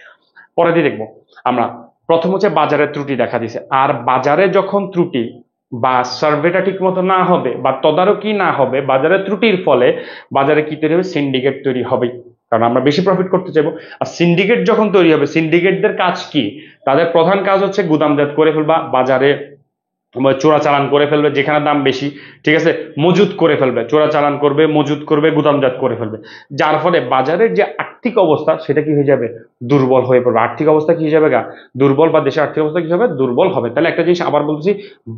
পরে দিয়ে দেখবো আমরা। প্রথম হচ্ছে বাজারের ত্রুটি দেখা দিছে, আর বাজারে যখন ত্রুটি বা সার্ভেটা ঠিক মতো না হবে বা তদারকি না হবে, বাজারের ত্রুটির ফলে বাজারে কি তৈরি হবে, সিন্ডিকেট তৈরি হবে, কারণ আমরা বেশি প্রফিট করতে চাইবো। আর সিন্ডিকেট যখন তৈরি হবে, সিন্ডিকেটদের কাজ কি, তাদের প্রধান কাজ হচ্ছে গুদামজাত করে ফেলবা, বাজারে চোরাচালান করে ফেলবে, যেখানে দাম বেশি, ঠিক আছে, মজুত করে ফেলবে, চোরাচালান করবে, মজুত করবে, গুদামজাত করে ফেলবে। যার ফলে বাজারের যে আর্থিক অবস্থা সেটা কি হয়ে যাবে, দুর্বল হয়ে পড়বে। আর্থিক অবস্থা কি হয়ে যাবে গা, দুর্বল, বা দেশের আর্থিক অবস্থা কি হবে, দুর্বল হবে। তাহলে একটা জিনিস আবার বলতেছি,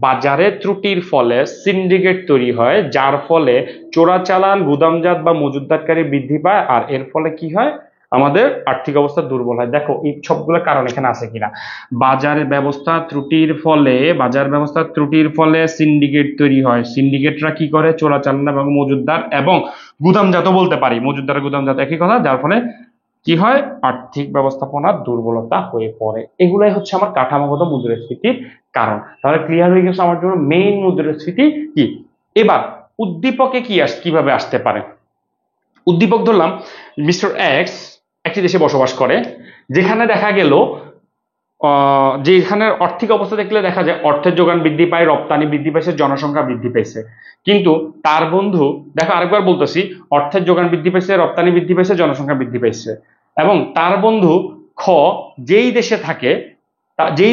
বাজারে ত্রুটির ফলে সিন্ডিকেট তৈরি হয়, যার ফলে চোরাচালান, গুদামজাত বা মজুতদারকারী বৃদ্ধি পায়, আর এর ফলে কি হয়, আমাদের আর্থিক অবস্থা দুর্বল হয়। দেখো এই সবগুলো কারণ এখানে আছে কিনা। বাজার ব্যবস্থা ত্রুটির ফলে, বাজার ব্যবস্থা ত্রুটির ফলে সিন্ডিকেট তৈরি হয়, সিন্ডিকেটরা কি করে, চোরাচালান এবং মজুতদার এবং গুদামজাত বলতে পারি, মজুতদার গুদামজাত একই কথা, যার ফলে কি হয়, আর্থিক ব্যবস্থাপনার দুর্বলতা হয়ে পড়ে। এগুলাই হচ্ছে আমার কাঠামোগত মুদ্রাস্ফীতির কারণ। তাহলে ক্লিয়ার হয়ে গেছে আমার জন্য মেইন মুদ্রাস্ফীতি কি। এবার উদ্দীপকে কিভাবে আসতে পারে। উদ্দীপক ধরলাম মিস্টার এক্স একটি দেশে বসবাস করে, যেখানে দেখা গেল যেখানে আর্থিক অবস্থা দেখলে দেখা যায় অর্থের যোগান বৃদ্ধি পায়, রপ্তানি বৃদ্ধি পাইছে, জনসংখ্যা বৃদ্ধি পাইছে। কিন্তু তার বন্ধু, দেখো আরেকবার বলতেছি, অর্থের যোগান বৃদ্ধি পাইছে, রপ্তানি বৃদ্ধি পাইছে, জনসংখ্যা বৃদ্ধি পাইছে, এবং তার বন্ধু খ যেই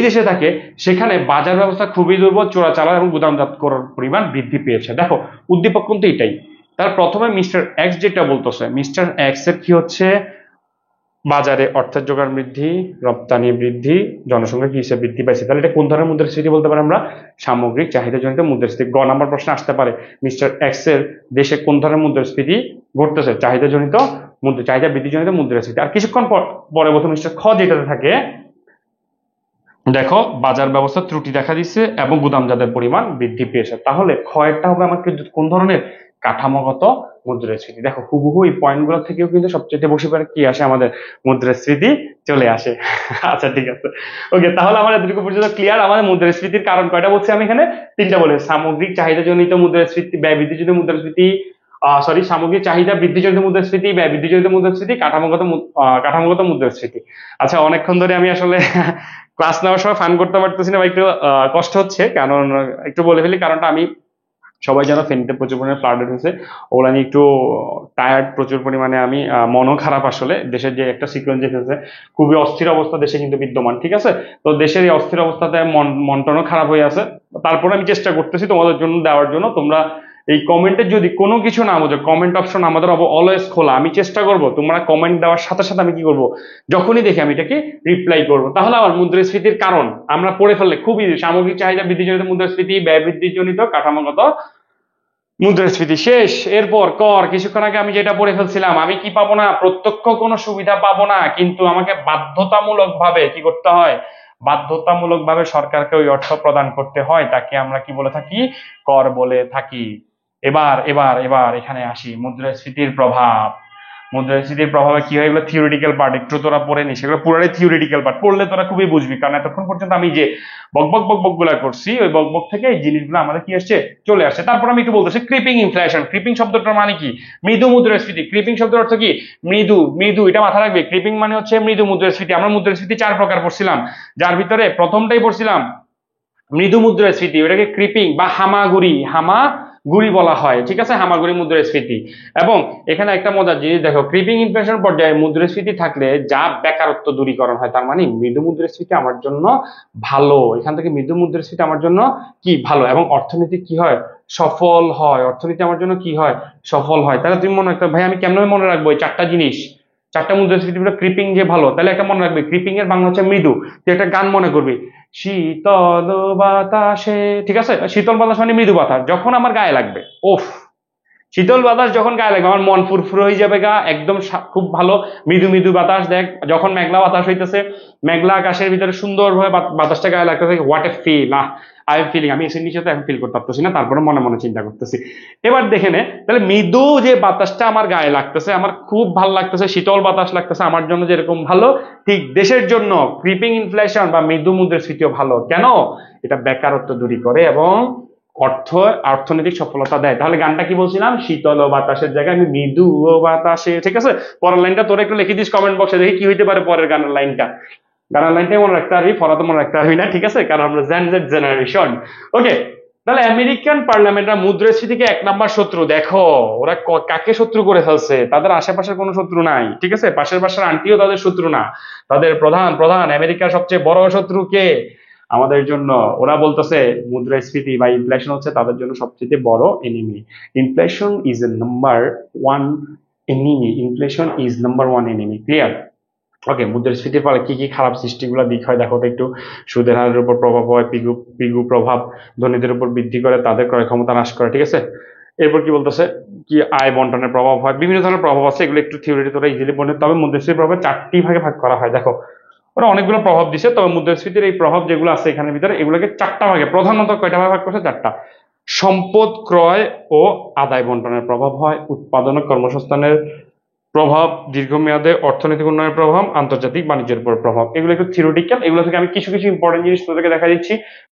দেশে থাকে, সেখানে বাজার ব্যবস্থা খুবই দুর্বল, চোরাচালান এবং গুদামজাত করার পরিমাণ বৃদ্ধি পেয়েছে। দেখো উদ্দীপক কিন্তু এটাই। তার প্রথমে মিস্টার এক্স যেটা বলতেছে, মিস্টার এক্স এর কি হচ্ছে, বাজারে অর্থের যোগান বৃদ্ধি, রপ্তানি বৃদ্ধি, জনসংখ্যা কি হিসেবে বৃদ্ধি পাইছে। তাহলে এটা কোন ধরনের মুদ্রাস্ফীতি বলতে পারি আমরা, সামগ্রিক চাহিদাজনিত মুদ্রাস্ফীতি। গ নাম্বার প্রশ্ন আসতে পারে, মিস্টার এক্স এর দেশে কোন ধরনের মুদ্রাস্ফীতি ঘটতেছে, চাহিদাজনিত চাহিদা বৃদ্ধিজনিত মুদ্রাস্ফীতি। আর কিছুক্ষণ পরে প্রথম মিস্টার খ যেটাতে থাকে, দেখো বাজার ব্যবস্থা ত্রুটি দেখা দিচ্ছে এবং গুদামজাতের পরিমাণ বৃদ্ধি পেয়েছে। তাহলে ক্ষয়টা হবে আমাকে কোন ধরনের, কাঠামোগত মুদ্রাস্ফীতি। দেখো হুবহু এই পয়েন্টগুলো থেকেও কিন্তু সবচেয়ে বেশি করে কি আসে, আমাদের মুদ্রাস্ফীতি চলে আসে। আচ্ছা ঠিক আছে, ওকে, তাহলে আমার এতটুকু পর্যন্ত ক্লিয়ার। আমাদের মুদ্রাস্ফীতির কারণ কয়টা বলছি আমি এখানে, 3টা বলে, সামগ্রিক চাহিদাজনিত মুদ্রাস্ফীতি, ব্যয় বৃদ্ধিজনিত মুদ্রাস্ফীতি, সামগ্রিক চাহিদা বৃদ্ধিজনিত মুদ্রাস্ফীতি, ব্যয় বৃদ্ধিজনিত মুদ্রাস্ফীতি, কাঠামোগত মুদ্রাস্ফীতি। আচ্ছা অনেকক্ষণ ধরে আমি আসলে ক্লাস নেওয়ার সময় ফান করতে পারতেছি না বা একটু কষ্ট হচ্ছে, কারণ একটু বলে ফেলি কারণটা, আমি সবাই যেন ফেনীতে প্রচুর পরিমাণে ফ্লাড হয়েছে ওগুলা নিয়ে একটু টায়ার্ড প্রচুর পরিমাণে, আমি মনও খারাপ আসলে, দেশের যে একটা সিকুয়েন্স এসেছে, খুবই অস্থির অবস্থা দেশে কিন্তু বিদ্যমান, ঠিক আছে? তো দেশের এই অস্থির অবস্থাতে মন টনও খারাপ হয়ে আছে। তারপরে আমি চেষ্টা করতেছি তোমাদের জন্য দেওয়ার জন্য। তোমরা এই কমেন্টে যদি কোনো কিছু না বোঝো, কমেন্ট অপশন আমাদের অলওয়েজ খোলা, আমি চেষ্টা করব তোমরা কমেন্ট দেওয়ার সাথে সাথে আমি কি করব, যখনই দেখি আমি এটাকে রিপ্লাই করব। তাহলে আমার মুদ্রাস্ফীতির কারণ আমরা পড়ে ফেললে খুবই, সামগ্রিক চাহিদা বৃদ্ধিজনিত মুদ্রাস্ফীতি, ব্যয় বৃদ্ধিজনিত কাঠামোগত মুদ্রাস্ফীতি শেষ। এরপর কর, কিছুক্ষণ আগে আমি যেটা পড়ে ফেলছিলাম, আমি কি পাবো না, প্রত্যক্ষ কোনো সুবিধা পাবো না, কিন্তু আমাকে বাধ্যতামূলক ভাবে কি করতে হয়, বাধ্যতামূলক ভাবে সরকারকে ওই অর্থ প্রদান করতে হয়, তাকে আমরা কি বলে থাকি, কর বলে থাকি। এবার এবার এবার এখানে আসি, মুদ্রাস্ফীতির প্রভাব। মুদ্রাস্ফীতির প্রভাবে কি হয়, এগুলো থিওরিটিক্যাল পার্ট, একটু তোরা পড়ে নিস, এগুলো পুরোটাই থিওরিটিক্যাল পার্ট, পড়লে তোরা খুবই বুঝবি, কারণ এতক্ষণ পর্যন্ত আমি যে বকবক বকবক গুলা করছি, ওই বকবক থেকে এই জিনিসগুলো আমাদের কি আসছে, চলে আসছে। তারপর আমি একটু বলতেছি ক্রিপিং ইনফ্লেশন। ক্রিপিং শব্দটার মানে কি, মৃদু মুদ্রাস্ফীতি। ক্রিপিং শব্দের অর্থ কি, মৃদু। মৃদু, এটা মাথা রাখবে, ক্রিপিং মানে হচ্ছে মৃদু মুদ্রাস্ফীতি। আমরা মুদ্রাস্ফীতি 4 প্রকার পড়ছিলাম, যার ভিতরে প্রথমটাই পড়ছিলাম মৃদু মুদ্রাস্ফীতি, ওটাকে ক্রিপিং বা হামাগুড়ি বলা হয়, ঠিক আছে, হামাগুড়ি মুদ্রাস্ফীতি। এবং এখানে একটা মজার জিনিস দেখো, ক্রিপিং ইনফ্লেশন পর্যায়ে মুদ্রাস্ফীতি থাকলে যা বেকারত্ব দূরীকরণ হয়, তার মানে মৃদু মুদ্রাস্ফীতি আমার জন্য ভালো। এখান থেকে মৃদু মুদ্রাস্ফীতি আমার জন্য কি ভালো, এবং অর্থনীতি কি হয়, সফল হয়। অর্থনীতি আমার জন্য কি হয়, সফল হয়। তাহলে তুমি মনে রাখতে, ভাই আমি কেমন মনে রাখবো এই 4টা জিনিস, 4টা মুদ্রাস্ফীতি, ক্রিপিং যে ভালো, তাহলে একটা মনে রাখবে, ক্রিপিং এর বাংলা হচ্ছে মৃদু। তুই একটা গান মনে করবি, শীতল বাতাসে, ঠিক আছে, শীতল বাতাস মানে মৃদু বাতাস, যখন আমার গায়ে লাগবে, ওফ, শীতল বাতাস যখন গায়ে লাগবে আমার মন ফুরফুরে হয়ে যাবে গা, একদম খুব ভালো মৃদু মৃদু বাতাস। দেখ যখন মেঘলা বাতাস হইতেছে, মেঘলা আকাশের ভিতরে সুন্দরভাবে বাতাসটা গায়ে লাগতেছে, what a feel, I am feeling. আমি এসির নিচে তো এখন ফিল করতে পারতেছি না, তারপরে মনে মনে চিন্তা করতেছি। এবার দেখে নে, তাহলে মৃদু যে বাতাসটা আমার গায়ে লাগতেছে, আমার খুব ভালো লাগতেছে, শীতল বাতাস লাগতেছে, আমার জন্য যেরকম ভালো, ঠিক দেশের জন্য ক্রিপিং ইনফ্লেশন বা মৃদু মুদ্রাস্ফীতিও ভালো। কেন? এটা বেকারত্ব দূরী করে এবং অর্থনৈতিক সফলতা দেয়। তাহলে গানটা কি বলছিলাম, শীতল ও বাতাসের জায়গায় আমি মৃদু ও বাতাসে, ঠিক আছে। পরের লাইনটা তোরা একটু লিখে দিস কমেন্ট বক্সে, দেখি কি হইতে পারে পরের গানের লাইনটা। গানের লাইনটাই মনে রাখতে পারবি, পড়া তো মনে রাখতে পারবি না, ঠিক আছে, কারণ আমরা জেন জেনারেশন। ওকে, তাহলে আমেরিকান পার্লামেন্টরা মুদ্রাস্ফীতিকে 1 নম্বর শত্রু। দেখো ওরা কাকে শত্রু করে ফেলছে, তাদের আশেপাশের কোনো শত্রু নাই, ঠিক আছে, পাশের বাসার আন্টিও তাদের শত্রু না, তাদের প্রধান প্রধান আমেরিকার সবচেয়ে বড় শত্রু কে আমাদের জন্য, ওরা বলতেছে মুদ্রাস্ফীতি বা ইনফ্লেশন হচ্ছে তাদের জন্য সবচেয়ে বড় enemy. Inflation is a number one enemy, inflation is number one enemy, clear? Okay, মুদ্রাস্ফীতির ফলে কি কি খারাপ সৃষ্টিগুলো দিক হয় দেখো তো একটু। সুদের হারের উপর প্রভাব হয়, পিগু প্রভাব, ধনীদের উপর বৃদ্ধি করে, তাদের ক্রয় ক্ষমতা হ্রাস করে, ঠিক আছে। এরপর কি বলতেছে, কি আয় বন্টনের প্রভাব হয়, বিভিন্ন ধরনের প্রভাব আছে, এগুলো একটু থিওরি তোরা ইজিলি বলে। তবে মুদ্রাস্ফীতির প্রভাব 4টি ভাগে ভাগ করা হয়। দেখো ওরা অনেকগুলো প্রভাব দিছে, তবে মুদ্রাস্ফীতির এই প্রভাব যেগুলো আছে এখানের ভিতরে, এগুলোকে 4টা ভাগে, প্রধানত কয়টা ভাগে ভাগ করছে, 4টা। সম্পদ ক্রয় ও আদায় বন্টনের প্রভাব হয়, উৎপাদন ও কর্মসংস্থানের প্রভাব, দীর্ঘমেয়াদে অর্থনৈতিক উন্নয়নের প্রভাব, আন্তর্জাতিক বাণিজ্যের উপর প্রভাব। এগুলো একটু থিওরিটিক্যাল, এগুলো থেকে আমি কিছু কিছু ইম্পর্টেন্ট জিনিস তোদেরকে দেখা দিচ্ছি।